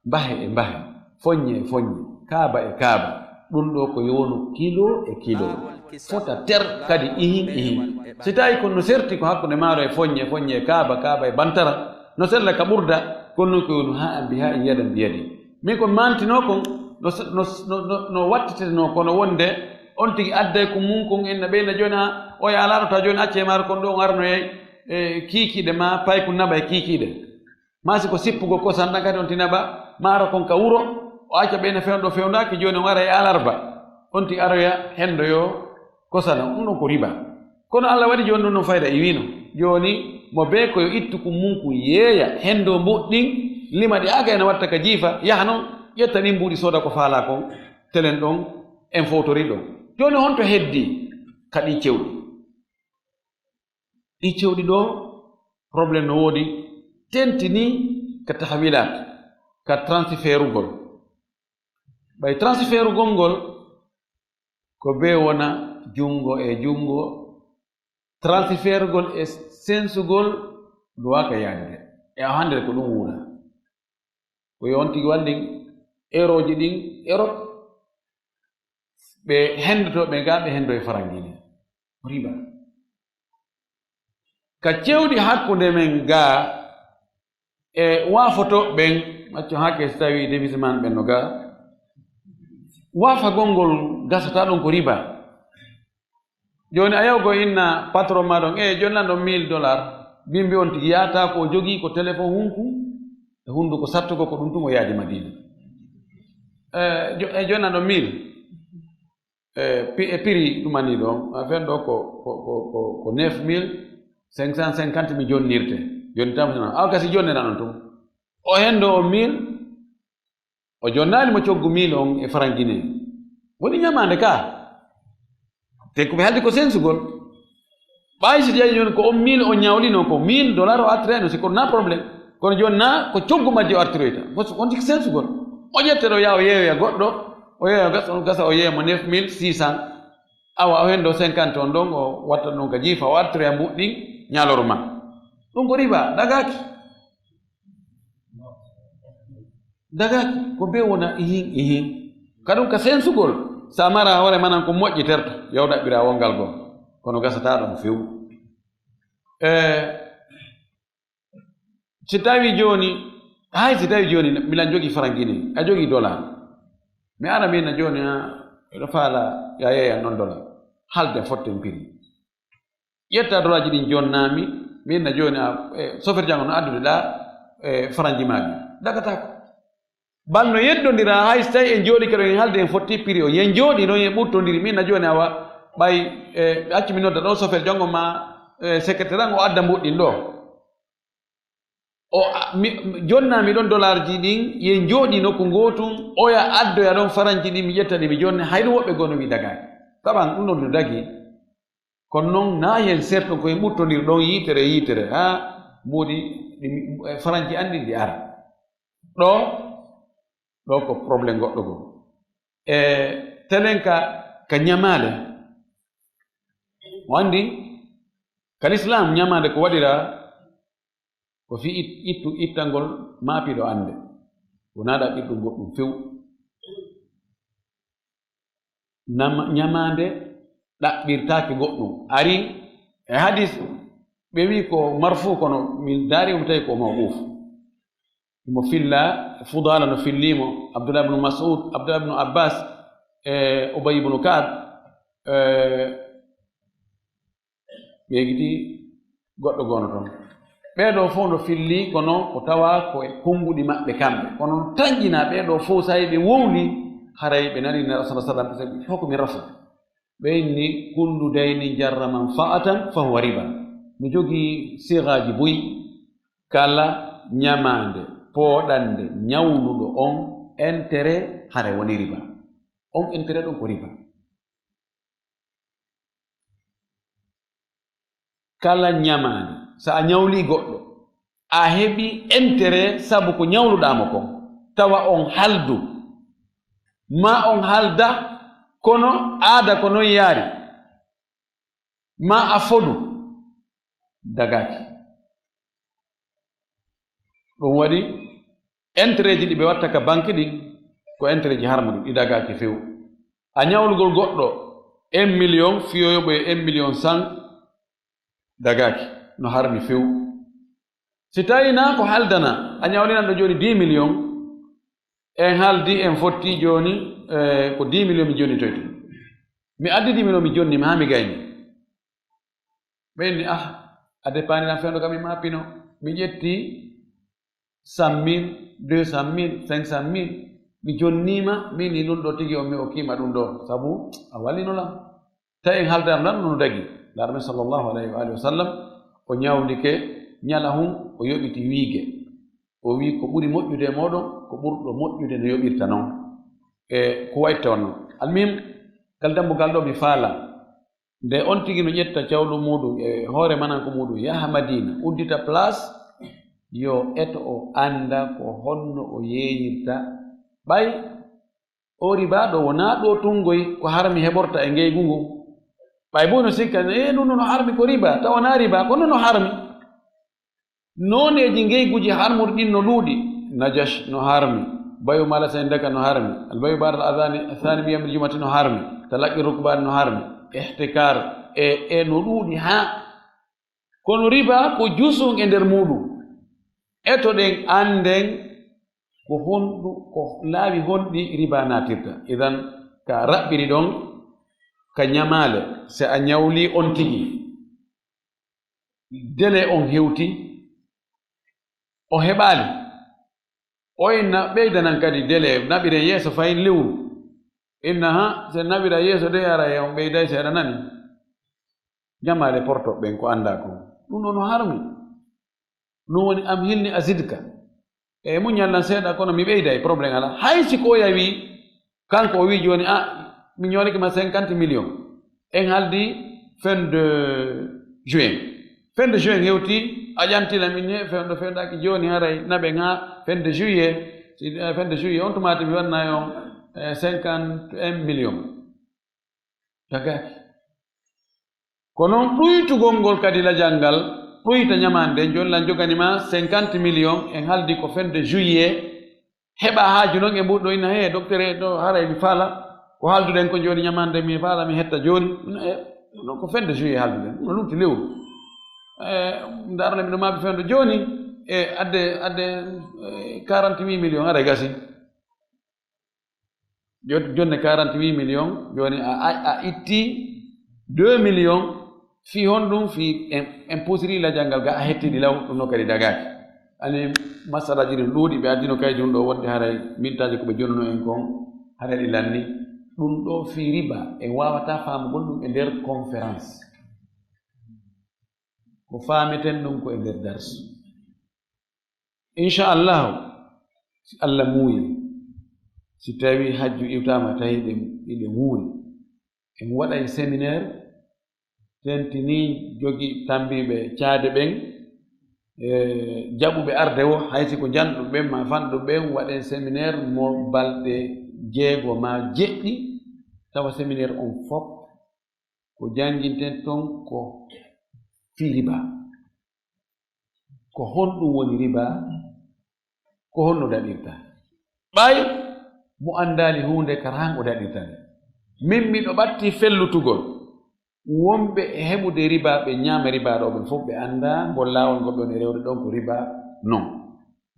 mbahe e mbahe, foññe e foññe, kaaba e kaaba, ɗum ɗo ko yownu kilo e kilo, fota ter kadi ihin so tawi kono no serti ko hakkunde maaro e foññe foññe e kaaba kaaba e bantara no sella ka ɓurda kono ko yownu ha ambi ha e yiyada mbiyadi min ko mantino kon no wattiteno kono wonde on tigi adday ko mum kon enna ɓeyna joni ha o ya alaɗo ta joni acce e maaro kon ɗo arno e kiikiɗe ma pay ko naɓa e kiikiɗe masi ko sippugo kosan ɗan kadi on ti naɓa maaro kon ka wuro o acca ɓeyna fewɗo fewnaki joni on ara e alarba on ti aroya hendo yo kosana ɗum ɗon ko riba kono Allah waɗi joni ɗum no fayda i wino joni mo be koyo ittu ko munku yeeya hendo mbuɗɗin lima ɗi aga ene watta ka jiifa yaha noon ƴetta ɗin mbuuɗi sooda ko faala kon telen ɗon en fowtori ɗon joni honto heddi ka ɗi cewɗi ɗo probléme no woodi tentini ka tahwilat ka transfert ugol ɓay transfert ugol ngol ko be wona jungo e jungo transfert gol e sensugol duwaka yaade e hande ko ɗum wuuna ko yonti wallin eroji ɗin Europe ɓe hendoto ɓe ga ɓe hendo e farangine riba ka cewɗi hakkunde men ga e waafoto ɓen macco hakke so tawi devise man ɓen no ga waafagol ngol gasata ɗum ko riba joni a yawgo inna patron ma ɗon joni nan ɗon $1000 bimbi on tigi yata ko jogii ko téléphone hunku e hunduko sattugo ko ɗum tun o yaadi Madina joni nan ɗon 1000 e prix ɗumani ɗon fen ɗo ko 9550 mi jonnirte joni tamtino aw kasi jonni nan on tun o hendo o 1000 o jonnali mo coggu 1000 on e farangine woni ñamande ka te ko ɓe haldi ko sensugol ɓayi so jeeyi joni ko on 1000 o ñawlino ko $1000 o artireno si kono na probléme kono joni na ko coggu majje o artiroyta on tiki sensugol o ƴetteɗo ya o yeeyoya goɗɗo o yeeyo gasa o yeeyamo 9600 awa o hendo 50 on ɗon o watta ɗon ka jiifa o artiroya mbuɗɗin ñalorma ɗum ko riba dagaki ko be wona ihin kaɗum ka sensugol sa mara hoore manan ko moƴƴi terto yaw ɗaɓɓira wongal goo kono gasata ɗum few si tawi joni milan jogi farangine a jogi dollar mi ara mina joni ɗo faala ya yeeya noon dollar halde fotten prix ƴetta dollar ji ɗin jonnami minna joni sofere jango no addude ɗa faranji maɓe dagatako balno yeddodira hay so tawi en jooɗi keɗo en halde en fotti prix o yen jooɗi noon en ɓurtodiri minna joni awa ɓay accu mi nodda ɗo sofere jango ma secrétaire an o adda mbuɗɗin ɗo jonnami ɗon dollar ji ɗin yen jooɗi nokku gotum oya addoya ɗon faranji ɗin mi ƴetta ɗi mi jonni hayɗo woɓɓe gono wi dagaki saban ɗum ɗon no dagi kono noon na yen serto koye ɓurtodir ɗon yitere ha mbuuɗi faranji an ɗin ɗi ara ɗo ko probléme goɗɗo go telen ka ñamade o andi ka l'islam ñamade ko waɗira ko fi ittangol maapiɗo ande wonaɗa ɓiɗɗum goɗɗum few ñamande ɗaɓɓirtaki goɗɗum ari e hadis ɓe wi ko marfu kono min daari mo tawi ko mawquf mo filla fudala no fillimo Abdullah ibn Mas'ud Abdullah ibn Abbas Ubay ibn Ka'b ɓe giti goɗɗo gono toon ɓeeɗo fof no filli kono ko tawa ko e konnguɗi maɓɓe kamɓe kono taƴƴina ɓeeɗo fof sayi ɓe wowli haray ɓe nani rasul sallam hoko mi rasul ɓe inni kullu dayni jarra manfa'atan fa huwa riba mi jogii sigaji boyi kala ñamande pooɗande ñawluɗo on intérêt hare woni riba on intérêt ɗon ko riba kala ñamande sa a ñawli goɗɗo a heɓi intérêt sabu ko ñawluɗamo kon tawa on haldu ma on halda kono aada ko non yaari ma a foɗu dagaki ɗum waɗi intérêt ji ɗi ɓe watta ka banque ɗin ko intérêt ji harma ɗum ɗi dagaki few a ñawlugol goɗɗo 1 million fiyoyoɓo e 1 million 100 dagaki no harmi few si tawi na ko haldana a ñawlinan ɗo joni 10 million en haaldi en fotti joni ko 10 million mi joni toyto mi addi 10 million mi jonni mi ha mi gayni ɓenni a dépanina fewndo kam mi mappino mi ƴetti 100 000 200 000 500 000 mi jonnima mini ɗum ɗo tigi o mi okkima ɗum ɗo sabu a wallinolam tawi en haaldar nan no dagi larme sallllahu alayhi wa alihi wa sallam o ñawdike ñala hum o yoɓiti wiige o wi ko ɓuri moƴƴude e moɗon ko ɓurɗo moƴƴude no yoɓirta noon e ko wayitta on noon almihim ngal dambugal ɗo mi faala nde on tigi no ƴetta cawɗu muɗum e hoore mananko muɗum yaha madina uddita place yo eto o anda ko honno o yeeyirta ɓay o riba ɗo wona ɗo tungoy ko harmi heɓorta e ngeygu ngu ɓay bo no sikka ɗum no harmi ko riba taw wona riba kono no harmi noneji ngeyguji harmuɗi ɗin no luuɗi najash no harmi bayu mala sen daka no harmi albayu baɗal adani athani miyamil jumati no harmi talaqi rukbani no harmi ihtikar e no ɗuuɗi ha kono riba ko jusum e nder muɗum eto ɗen anden ko honɗu ko laawi honɗi riba natirta idan ka raɓɓiri ɗon ka ñamale se a ñawli on tigi dele on hewti o heɓali o inna ɓeydanan kadi dele naɓire yeeso fayin lewru inna ha se naɓira yeeso de ara e on ɓeyday seeɗa nani ñamale porto ɓen ko anda ko ɗum ɗo no harmi ɗum woni am hilni asidka e muñallan seeɗa kono mi ɓeyday probléme ala hay si ko yawi kanko o wi joni mi ñonikima 50 millions en haldi fin de juin hewti a ƴantilamin he fewndo fewndaki joni haray naɓen ha fin de juillet on tumati mi wannayi on 51 millions tagaki ko noon ɗuytugol ngol kadi lajal ngal ɗuyta ñamande joni lan joganima 50 millions en haldi ko fin de juillet heɓa haaju noon e mbuɗɗo ina he docteur e ɗo haray mi faala ko haalduɗen ko joni ñamande mi faala mi hetta joni ɗon ko fin de juillet haalduɗen no lumti lewru darna miɗo maɓe fewndo joni e adde 48 millions aɗa gasi jonne 48 millions joni a itti 2 millions fi honɗum fi imposiri lajal ngal ga a hettiɗi law ɗum no kadi dagaki ani masalaji ɗin ɗuuɗi ɓe addino kay joni ɗo wonde haray mintaji koɓe jonno en kon haray ɗi lanni ɗum ɗo fi riba en wawata famugol ɗum e nder conférence ko fameten ɗum ko e nder darsu inchallahu si allah muuyi si tawi hajju iwtama tawi ɗiɗe muuri en waɗay séminaire tentini jogi tambiɓe caade ɓen jaɓuɓe arde o haysi ko janɗo ɓen ma fanɗo ɓen waɗen séminaire mo balɗe 6 ma 7 tawa séminaire on fof ko janginten ton ko fi riba ko honɗum woni riba ko honno daɗirta ɓay mo andali hunde karan o daɗirtane min miɗo ɓatti fellutugol wonɓe e heɓude riba ɓe ñaama riba ɗo ɓen fof ɓe anda ngol laawol ngol ɓe woni rewde ɗon ko riba non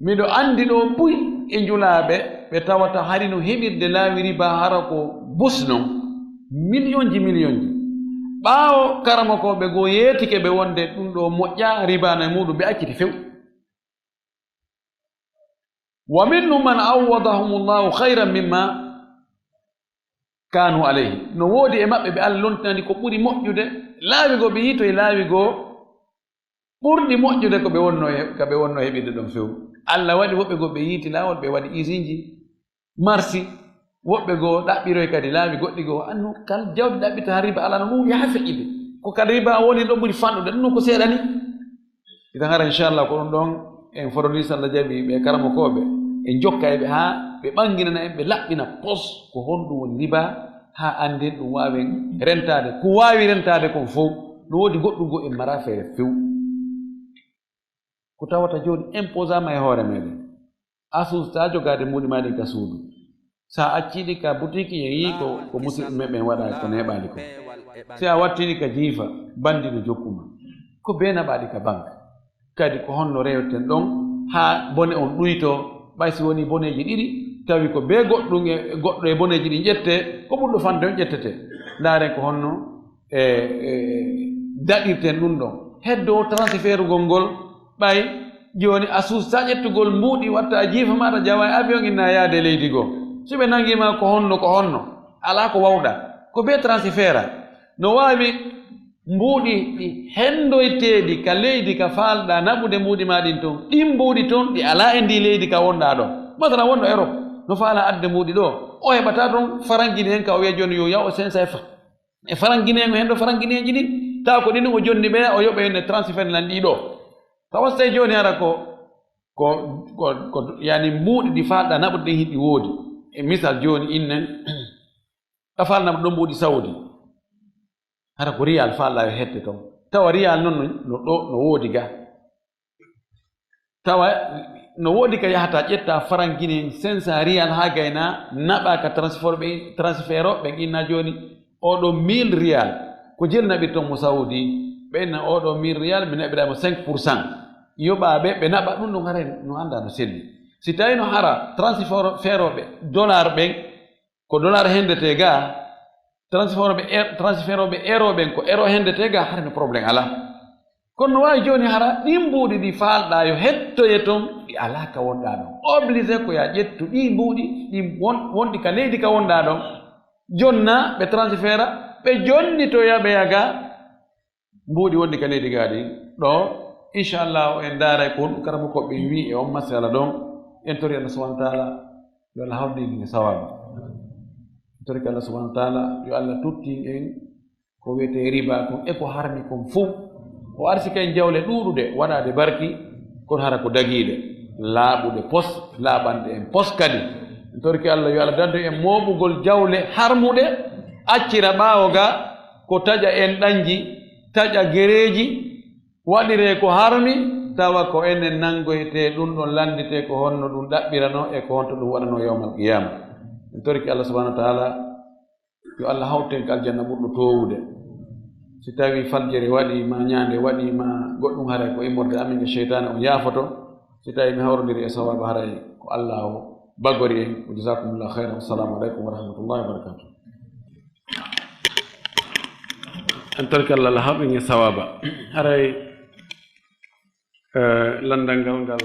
miɗo andi ɗo buy e njulaaɓe ɓe tawata hari no heɓirde laawi riba hara ko bus non million ji ɓaawo karamokoɓe goo yeetike ɓe wonde ɗum ɗo moƴƴa riba no muɗum ɓe acciti few wa minhum man awwadahum llahu hayran mimma kanu alayhi no woodi e maɓɓe ɓe allah lontinani ko ɓuri moƴƴude laawi goo ɓe yitoye laawi goo ɓurɗi moƴƴude ko ɓe wonno heɓirde ɗon few allah waɗi woɓɓe goo ɓe yiiti laawol ɓe waɗi usine marsi woɓɓe goo ɗaɓɓiroy kadi laawi goɗɗi goo annu kal jawdi ɗaɓɓita ha riba ala no ɗum yaha feƴƴide ko kadi riba woni ɗo ɓuri fanɗude ɗum ko seeɗani itan hara inchallah ko ɗum ɗon en fotonii sallah jaɓi ɓe karamokoɓe en jokka eɓe ha ɓe ɓanginana en ɓe laɓɓina pos ko honɗum woni riba ha anden ɗum wawen rentade ko wawi rentade kon fof no woodi goɗɗum goo en mara feere few ko tawata joni imposama e hoore meɗen asusta jogade muɗi maɗi ka suudu sa acciɗi ka butiki yeyi ko musidɓe meɓen waɗa ko neɓali ko si a wattini ka jiifa bandiɗo jokkuma ko be naɓaɗi ka banque kadi ko honno rewten ɗon ha bone on ɗuyto ɓay si woni boneji ɗiɗi tawi ko be goɗɗo e boneji ɗi ƴette ko ɓurɗo fande on ƴettete ndaren ko honno daɗirten ɗum ɗon heddo transfert ngol ɓay joni a susta ƴettugol mbuuɗi watta a jiifa maɗa jawa e avion inna yaade leydi goo so ɓe nangima ko honno ala ko wawɗa ko be transfert no wawi mbuuɗi ɗi hendoyteɗi ka leydi ka falɗa naɓude mbuuɗi ma ɗin toon ɗin mbuuɗi toon ɗi ala e ndi leydi ka wonɗa ɗo masala wonɗo Europe no faala adde mbuuɗi ɗo o heɓata toon farangini hen ka o wiya joni yo yaw o CFA e farangini hen o hen ɗo farangineji ɗin taw ko ɗin o jonni ɓe o yoɓa henne transfert nan ɗiɗo tawa so tawi joni hara ko yani mbuuɗi ɗi falɗa naɓude ɗin hiɗɗi woodi e misal joni innen ɗa falnaɓe ɗo mbuuɗi Saudi hara ko riyal falɗa yo hette toon tawa riyal noon no woodi ga tawa no woodi ka yahata ƴetta farangine 500 riyal ha gayna naɓa ka transfert o ɓen inna joni oɗo 1000 riyal ko jel naɓirton mo Saudi ɓenna oɗo 1000 riyal mi naɓiramo 5% yoɓaɓe ɓe naɓa ɗum ɗon hara no anda no selli si tawi no hara transfert oɓe dollar ɓen ko dollar hendete ga transfert oɓe euro ɓen ko euro hendete ga hara no probléme ala kono no wawi joni hara ɗin mbuuɗi ɗi falɗa yo hettoye toon ɗi ala ka wonɗa ɗon obligé ko ya ƴettu ɗi mbuuɗi ɗi wonɗi ka leydi ka wonɗa ɗon jonna ɓe transfert ɓe jonni to yaɓeya ga mbuuɗi wonɗi ka leydi ga ɗin ɗo inchallah en daaray ko honɗum karama koɓe wi e on masala ɗon en tori Allah subhanahu wa taala yo Allah hawɗini e sawabu en tori Allah subhanahu wa taala yo Allah tuttin en ko wiyete riba kon e ko harmi kon fof o arsi kay jawle ɗuuɗude waɗade barki kono hara ko dagiiɗe laaɓude pos laaɓande en pos kadi en torki Allah yo Allah dandu en mooɓugol jawle harmuɗe accira ɓaawo ga ko taƴa en ɗanji taƴa gereeji waɗire ko harmi tawa ko enen nangoyte ɗum ɗon landite ko honno ɗum ɗaɓɓirano e ko honto ɗum waɗano yawmal qiyama en torki Allah subhanahu wa taala yo Allah hawten ko aljanna ɓurɗo towude si tawi faljere waɗi ma ñande waɗi ma goɗɗum haray ko immorde amin e cheytane on yaafoto si tawi mi hawrodiri e sawabu haray ko Allah o baggori en o jasakumullah khairan assalamu aleykum wa rahmatullahi wa barakatuh en torki Allah la haɓen e sawaba haray landal ngal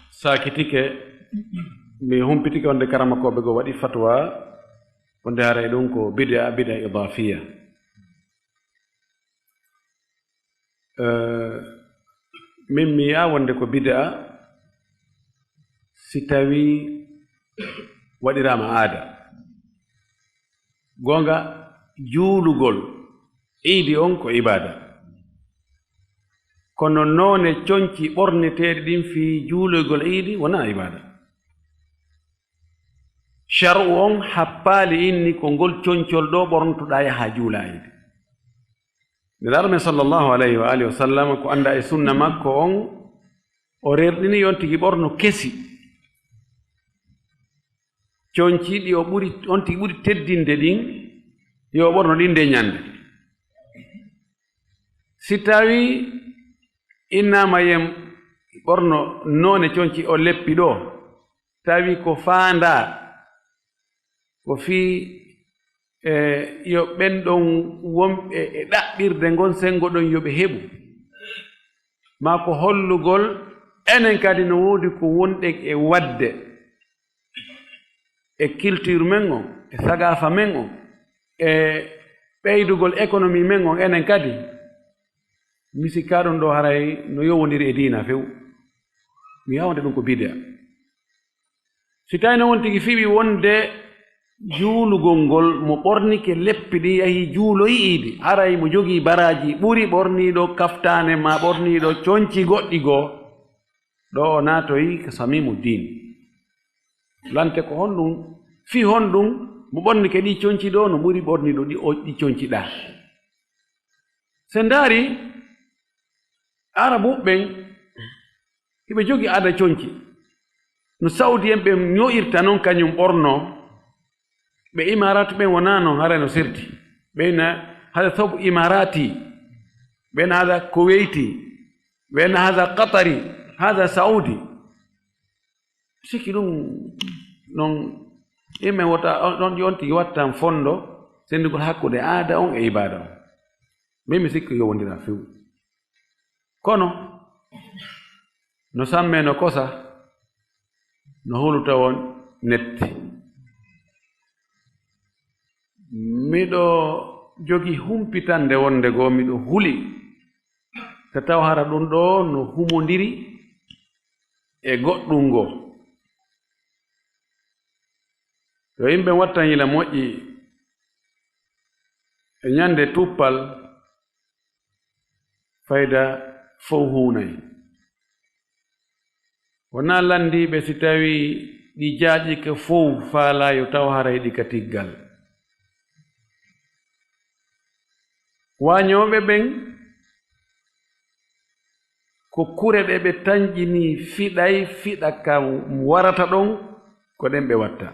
sakitike mi humpitike wonde karama koɓe go waɗi fatwa wonde haray ɗum ko bida idafiya min mi yi'a wonde ko bida si tawi waɗirama aada gonga juulugol iidi on ko ibada kono noone coñci ɓorneteeɗe ɗin fi juulugol iidi wona ibada charu on happaali inni ko ngol coñcol ɗo ɓornotoɗa yaha juula iidi nelaɗo men sallllahu alayhi wa alihi wa sallam ko anda e sunna makko on o rerɗini on tigi ɓorno kesi coñciɗi on tigi ɓuri teddinde ɗin yo ɓorno ɗin nde ñande si tawi innama yen ɓorno noone coñci o leppi ɗo tawi ko faanda ko fii yo ɓen ɗon wonɓe e ɗaɓɓirde ngon sengo ɗon yo ɓe heɓu ma ko hollugol enen kadi no woodi ko wonɗe e wadde e culture men on e sagafa men on e ɓeydugol économie men on enen kadi mi sikka ɗon ɗo haray no yowodiri e diina few mi yawde ɗum ko bid'a si tawi no won tigi fiɓi wonde juulugol ngol mo ɓornike leppi ɗi yahi juuloyi iidi haray mo jogii baraji ɓuri ɓorniiɗo kaftane ma ɓorniiɗo coñci goɗɗi goo ɗo o naatoyi ko samimu din lante ko honɗum fi honɗum mo ɓornike ɗi coñci ɗo no ɓuri ɓorniiɗo ɗi coñci ɗa se ndaari arabu ɓen hiɓe jogi aada coñci no saudi en ɓe ño'irta noon kañum ɓorno ɓe imaratu ɓen wona noon hara no sirti ɓeyna hada thob imarati ɓen hada kuwaiti ɓen hada qatari hada saudi sikki ɗum noon yimɓe wota ɗon ƴon tigi wattan fondo sendugol hakkude aada on e ibada on min mi sikki yowondira few kono no samme no kosa no huluta won netti miɗo jogi humpitande wonde goo miɗo huli so taw hara ɗum ɗo no humodiri e goɗɗum ngoo yo yimɓe wattan yila moƴƴi e ñande tuppal fayda fof huunayi wona landiɓe si tawi ɗi jaaƴi ke fof faalayo taw hara yiɗi ka tiggal wañooɓe ɓen ko kure ɗe ɓe tañƴini fiɗay fiɗa kam warata ɗon ko ɗen ɓe watta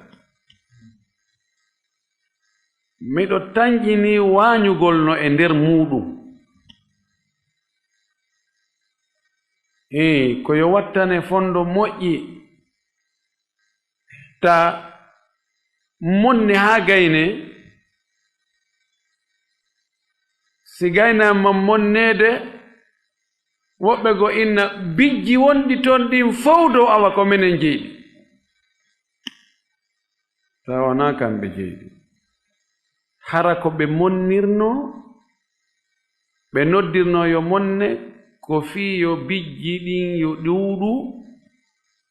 miɗo tañƴini waañugol no e nder muɗum ko yo wattane fondo moƴƴi ta monne haa gayne si gaynama monneede woɓɓe go inna bijji wonɗi toon ɗin fof dow awa ko minen jeyɗi ta wona kamɓe jeyɗi hara ko ɓe monnirno ɓe noddirno yo monne ko fii yo bijji ɗin yo ɗuuɗu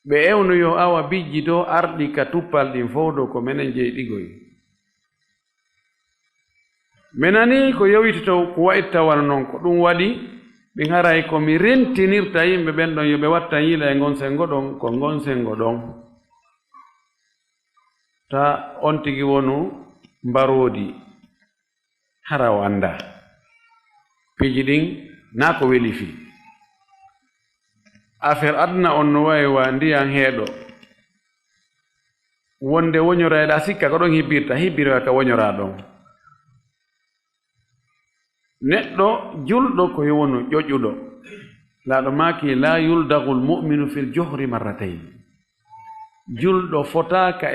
ɓe ewno yo awa bijji dow arɗi ka tuppal ɗin fof dow ko minen jeyɗigoy minani ko yowitoto ko wa'ittawal noon ko ɗum waɗi ɓe haray komi rentinirta yimɓe ɓen ɗon yo ɓe watta yila e gonsengo ɗon ko gonsengo ɗon ta on tigi wonu mbaroodi hara o annda piiji ɗin naa ko weli fii affaire aduna on no wawi wa ndiyan heeɗo wonde woñorayɗa sikka ko ɗon hibbira ka woñora ɗon neɗɗo julɗo ko yowonu ƴoƴuɗo laaɗo maaki la yuldagu lmuminu fi ljohri marratayn julɗo fotaka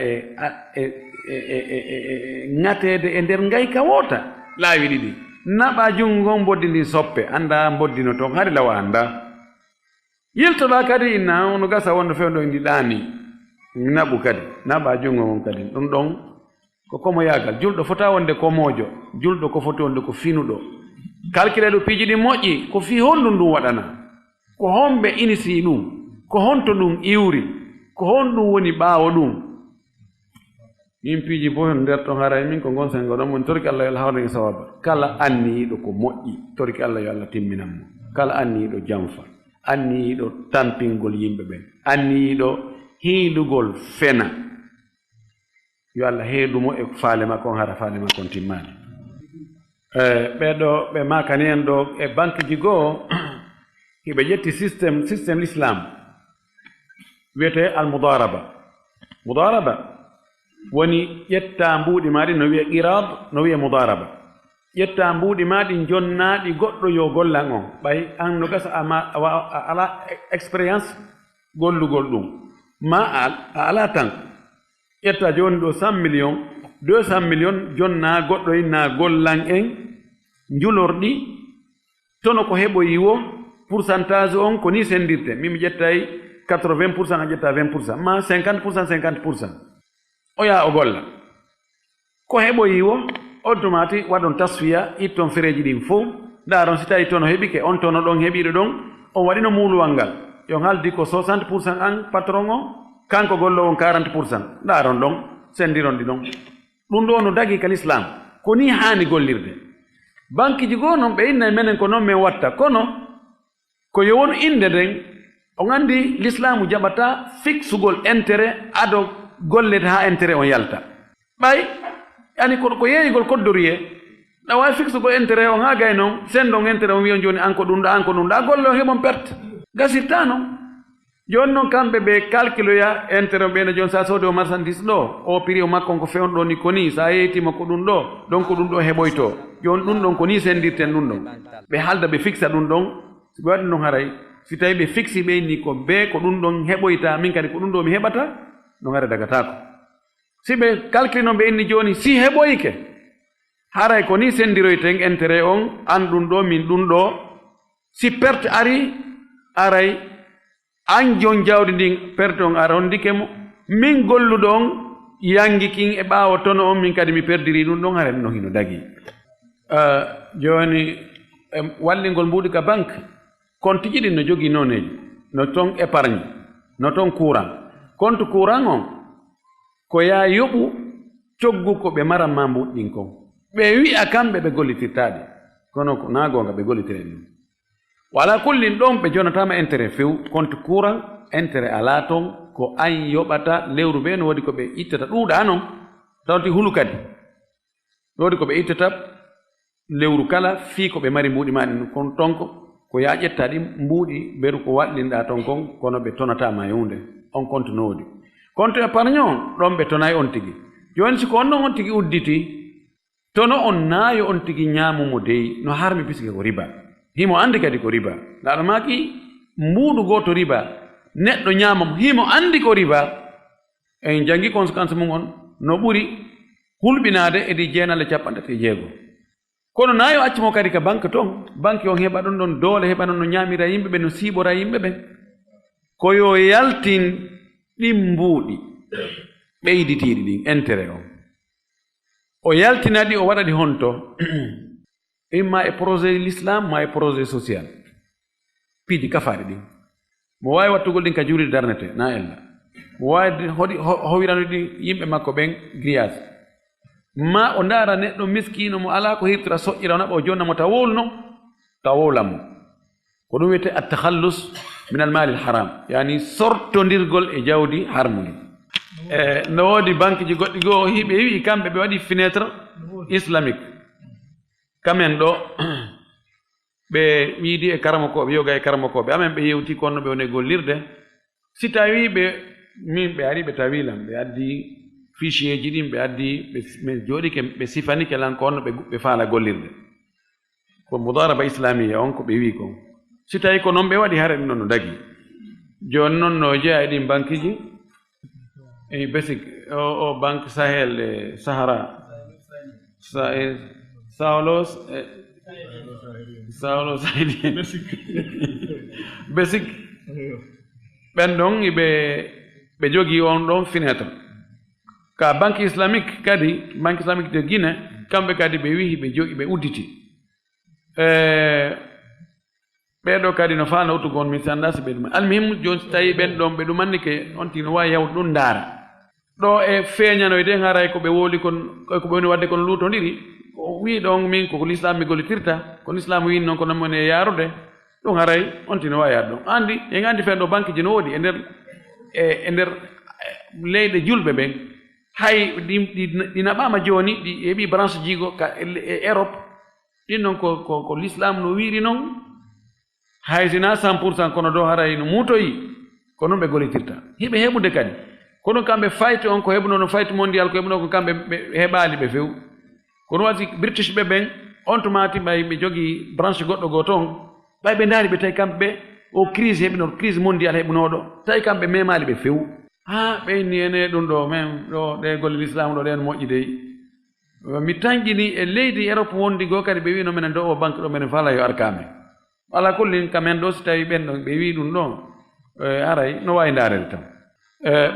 ŋatede e nder ngayka woota laawi ɗiɗi naɓa junngo mboddi ndi soppe annda mboddino toon hari lawa annda yiltoɗa kadi inna ono gasa wonde fewndo ndi ɗaani naɓu kadi naɓa junngo on kadi ɗum ɗon ko komoyagal julɗo fota wonde komojo julɗo ko foti wonde ko finuɗo calcule ɗo piiji ɗi moƴƴi ko fii honɗum ɗum waɗana ko honɓe inisi ɗum ko honto ɗum iwri ko honɗum woni ɓaawo ɗum min piiji bo nder ton haray min ko gonsengo ɗon mon torki Allah yo Allah hawre sawaba kala anniyiɗo ko moƴƴi torki Allah yo Allah timminanmo kala anniyiɗo jamfa anniyiɗo tampingol yimɓe ɓen anniyiɗo hiilugol fena yo Allah heedumo e faale makko on hara faale makko on timmani ɓeɗo ɓe makani en ɗo e banque ji goo hiɓe ƴetti système l'islam wiyete almudaraba mudaraba woni ƴetta mbuuɗi maɗi no wiye qirad no wiye mudaraba ƴetta mbuuɗi maɗi jonnaɗi goɗɗo yo gollan on ɓay an no gasa a ala expérience gollugol ɗum ma a ala tan ƴetta joni ɗo 100 millions 200 millions jonna goɗɗo inna gollan en njulorɗi tono ko heɓoyi wo pourcentage on ko ni sendirte mimi ƴettay 80% a ƴetta 20% ma 50% o yaha o golla ko heɓoyi wo automati waɗon tasfiya itton fereji ɗin fof ndaron si tawi tono heɓike on tono ɗon heɓiɗo ɗon on waɗino muuluwal ngal yon haldi ko 60% an patron o kanko gollo on 40% ndaron ɗon sendiron ɗi ɗon ɗum ɗo no dagi ka l'islam ko ni haani gollirde banque ji goo noon ɓe innayi menen ko noon min watta kono ko yowonu inde nden on anndi l'islamu jaɓata fixugol intérêt ado gollete haa intérêt on yalta ɓay ani ko yeeyigol koddoriye ɗa wawi fixugol intérêt on haa gay noon sendon intérêt on wiyon joni an ko ɗum ɗa an ko ɗum ɗa golle on heɓon perte gasirta noon joni noon kamɓe ɓe calculoya intérêt ɓeene joni sa soodi o marchandise ɗo o prix o makko ko fewn ɗo ni ko ni sa yeytima ko ɗum ɗo donc ɗum ɗo heɓoyto joni ɗum ɗon ko ni sendirten ɗum ɗon ɓe haalda ɓe fixa ɗum ɗon so ɓe waɗi ɗum haray si tawi ɓe fixi ɓeyni ko be ko ɗum ɗon heɓoyta min kadi ko ɗum ɗo mi heɓata ɗum haray dagatako si ɓe calcule noon ɓe inni joni si heɓoyke haray ko ni sendiroyten intérêt on an ɗum ɗo min ɗum ɗo si perte ari aray an jon jawdi ndin perte on ara on ndikemo min golluɗo on yangikin e ɓaawo tono on min kadi mi perdiri ɗum ɗon hare no hino dagi joni wallingol mbuɗi ka banque compte ji ɗin no jogii noneji no ton épargne no ton courant compte courant on ko ya yoɓu coggu ko ɓe maranma mbuɗɗin kon ɓe wi'a kamɓe ɓe gollitirtaɗi kono ko nagonga ɓe gollitire ɗum wala kullin ɗon ɓe jonatama intérêt few compte courant intérêt ala ton ko an yoɓata lewru ɓe no woodi ko ɓe ittata ɗuuɗa noon tawti hulu kadi woodi ko ɓe ittata lewru kala fii ko ɓe mari mbuuɗi maɗi kon tonko ko ya ƴetta ɗi mbuuɗi ɓeru ko waɗlinɗa ton kon kono ɓe tonatama yewde on compte no woodi compte épargne on ɗon ɓe tonayi on tigi joni siko on ɗon on tigi udditi tono on naayo on tigi ñaamumo dey no harmi piske ko riba himo andi kadi ko riba ndaɗa maki mbuuɗu goto riba neɗɗo ñaamamo himo andi ko riba en jangi conséquence mum on no ɓuri hulɓinade edi jeenalle 36 kono nayo accimo kadi ka banque toon banque on heɓa ɗon ɗon doole heɓa ɗon no ñaamira yimɓe ɓe no siiɓora yimɓe ɓen koyo yaltin ɗin mbuuɗi ɓeyditiɗi ɗin intérêt o yaltina ɗi o waɗa ɗi honto imma e projet l'islam ma e projet social piiji kafaɗe ɗin mo wawi wattugol ɗin ka juuride darnete na ella mo wawi howirano ɗi yimɓe makko ɓen grillage ma o ndaara neɗɗo miskino mo ala ko hirtira soƴƴira o naɓa o jonnamo taw wowluno taw wowlanmo ko ɗum wiyete attakhallus min al mali l haram yani sortodirgol e jawdi harmude no woodi banque ji goɗɗi goo hiɓe wi kamɓe ɓe waɗi fenêtre islamique kamen ɗo ɓe wiidi e karamakoɓe yoga e karamakoɓe amen ɓe yewti konno ɓe woni gollirde si tawi ɓe min ɓe ari ɓe tawilam ɓe addi fichier ji ɗin ɓe addi ɓe jooɗike ɓe sifanike lan konno ɓe faala gollirde ko mudaraba islamia on ko ɓe wi kon si tawi ko noon ɓe waɗi hare ɗum noon no dagi joni noon no jeeya e ɗin banque ji e basic o banque sahel e sahara Saulos Saheli basic ɓen ɗon ɓe jogii on ɗon fenêtre ka banque islamique kadi banque islamique de Guinée kamɓe kadi ɓe wihi ɓe jogi ɓe udditi ɓeɗo kadi no faano uttugon mi sanda si ɓe ɗum almuhim joni so tawi ɓen ɗon ɓe ɗumanni ke on tino wawi yawde ɗum ndaara ɗo e feeñanoyde haray ko ɓe woli kon ko ɓe woni wadde kono luutodiri o wi ɗon min koko l'islam mi gollitirta ko l'islam wini noon ko non moni e yaarude ɗum haray on tino wawi yaade ɗon andi en andi fen ɗo banque ji no woodi e nder leyɗe julɓe ɓen hay ɗi naɓama joni ɗi heeɓi branche jigo ka e Europe ɗin noon ko l'islam no wiiri noon hay sina 100% kono ɗo haray no muutoyi ko noon ɓe gollitirta hiɓe heɓude kadi kono kamɓe fayte on ko heɓuno no fayte mondial ko heɓuno ko kamɓe ɓe heɓali ɓe few kono wasi british ɓe ɓen on tumati ɓay ɓe jogii branche goɗɗo goo toon ɓay ɓe ndaari ɓe tawi kamɓe ɓe o crise heɓino crise mondial heɓunoɗo tawi kamɓe memali ɓe few ha ɓeyni ene ɗum ɗo même ɗo ɗe golle l'islam ɗo ɗen moƴƴi dey mi tanƴini e leydi Europe wondi goo kadi ɓe wino minen ɗo o banque ɗo minen fala yo arkame ala kullin kamen ɗo so tawi ɓen ɗon ɓe wi ɗum ɗo aray no wawi ndaarede tan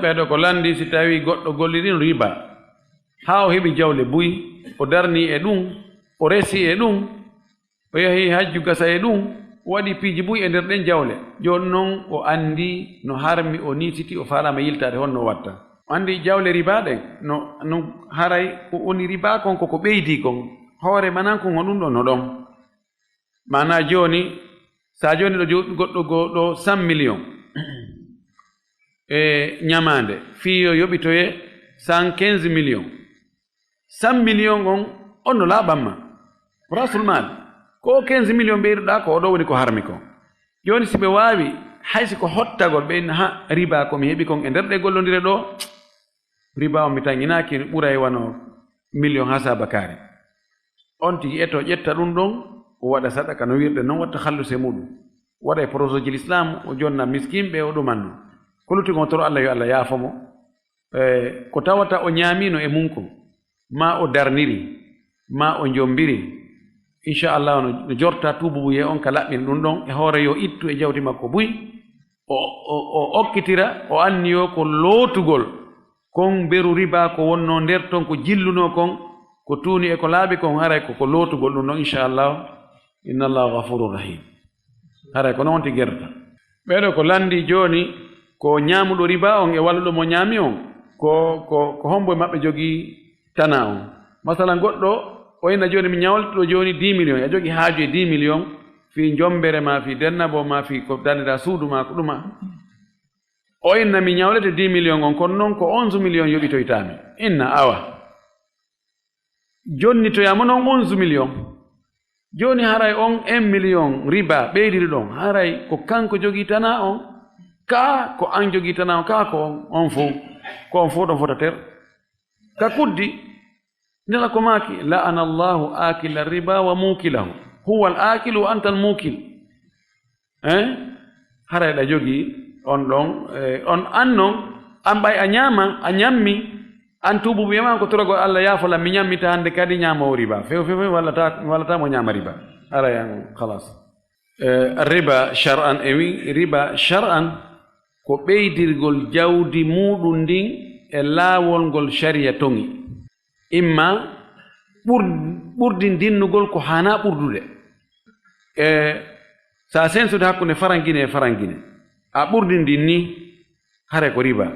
ɓeɗo ko landi si tawi goɗɗo gollirin riba ha o heɓi jawle buyi o darni e ɗum o resi e ɗum o yahi hajju gasa e ɗum o waɗi piiji buyi e nder ɗen jawle joni noon o andi no harmi o nisiti o falama yiltade honno watta o andi jawle riba ɗen no haray ko woni riba kon koko ɓeydi kon hoore manan kon ho ɗum ɗon no ɗon mana joni sa joni ɗo goɗɗo goo ɗo 100 millions e ñamande fiyo yoɓitoye 115 millions 100 millions on no laaɓanma rasul mal ko 15 millions ɓeyruɗa ko oɗo woni ko harmi ko joni si ɓe wawi haysi ko hottagol ɓe inna ha riba komi heɓi kon e nder ɗe gollodire ɗo riba on mi tanginaki ɓuray wano million ha sabakare on tigi eto ƴetta ɗum ɗon o waɗa sadaka no wirɗe noon watta halluse muɗum waɗa e projet ji l'islam o jonna miskimɓe o ɗumanno ko lutigon toro allah yo allah yaafomo ko tawata o ñaamino e munko ma o darniri ma o jombiri inchallah no jorta tububuye on ka laɓɓin ɗum ɗon e hoore yo ittu e jawdi makko buy o okkitira o anniyo ko lootugol kon beru riba ko wonno nder ton ko jilluno kon ko tuuni e ko laaɓi kon haray ko lootugol ɗum ɗon inchallah inna allah gafurur rahim haray ko noon ti gerta ɓeɗo ko landi joni ko ñaamuɗo riba on e walluɗo mo ñaami on ko hombo e maɓɓe jogii tana on masalan goɗɗo o inna joni mi ñawlitoɗo joni 10 millions a jogii haaju e 10 millions fi jombere ma fi dennabo ma fi ko dannira suudu ma ko ɗuma o inna mi ñawlete 10 millions on kono noon ko 11 millions yoɓitoytami inna awa jonnitoyama noon 11 millions joni haray on 1 million riba ɓeydiri ɗon haray ko kanko jogii tana on ka ko an jogii tana on ka ko on fof ko on fof ɗon fota ter ka kuddi nela ko maaki la'ana allahu akila riba wa mukilahu huwa al akilu wa anta al mukil haray ɗa jogii on ɗon on an noon an ɓay a ñaama a ñammi an tuubu wiyama ko torogol allah yaafola mi ñammita hannde kadi ñaamawo riba few wallata mo ñaama riba haray an halas riba shar'an e wi riba shar'an ko ɓeydirgol jawdi muɗum ndin e laawol ngol sharia toŋi imma ɓurdi ndinnugol ko hana ɓurdude sa sensude hakkunde farangine e farangine a ɓurdi ndin ni hare ko riba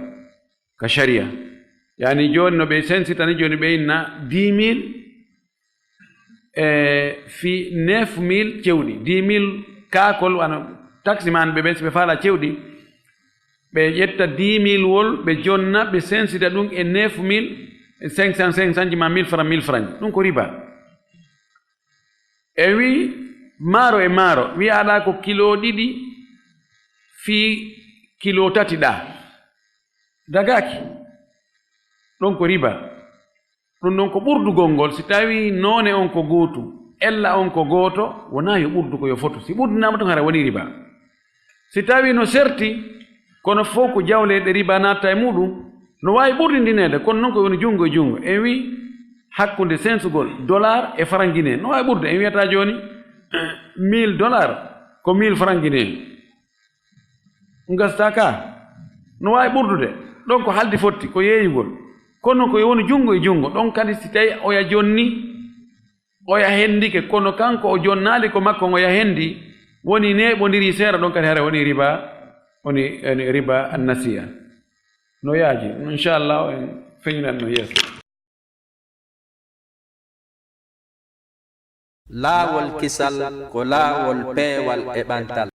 ka sharia yani joni no ɓe sensitani joni ɓe inna 10 000 fi 9 000 cewɗi 10 000 kaakol ano taxi man ɓe ɓen so ɓe faala cewɗi ɓe ƴetta 10 000 wol ɓe jonna ɓe sensita ɗum e 9 500 ji ma 1000 francs ɗum ko riba e wi maaro e maaro wiyaɗa ko kilo 2 fi kilo 3 ɗa dagaki ɗon ko riba ɗum ɗon ko ɓurdugol ngol si tawi noone on ko gootu ella on ko gooto wona yo ɓurdu ko yo foto si ɓurdinama ɗum hara woni riba si tawi no serti kono fof ko jawleɗe riba natta e muɗum no wawi ɓurdindinede kono noon ko woni junngo e junngo en wi hakkunde sensugol dollar e farangine no wawi ɓurde en wiyata joni $1000 ko 1000 farangine gasta ka no wawi ɓurdude ɗon ko haldi fotti ko yeeyugol kono ko woni junngo e junngo ɗon kadi si tawi oya jonni oya hendike kono kanko o jonnali ko makko oya hendi woni neɓodiri seeɗa ɗon kadi hara woni riba woni riba annasiya no yaaji inchallah en feñinan no yeeso laawol kisal ko laawol peewal e ɓantal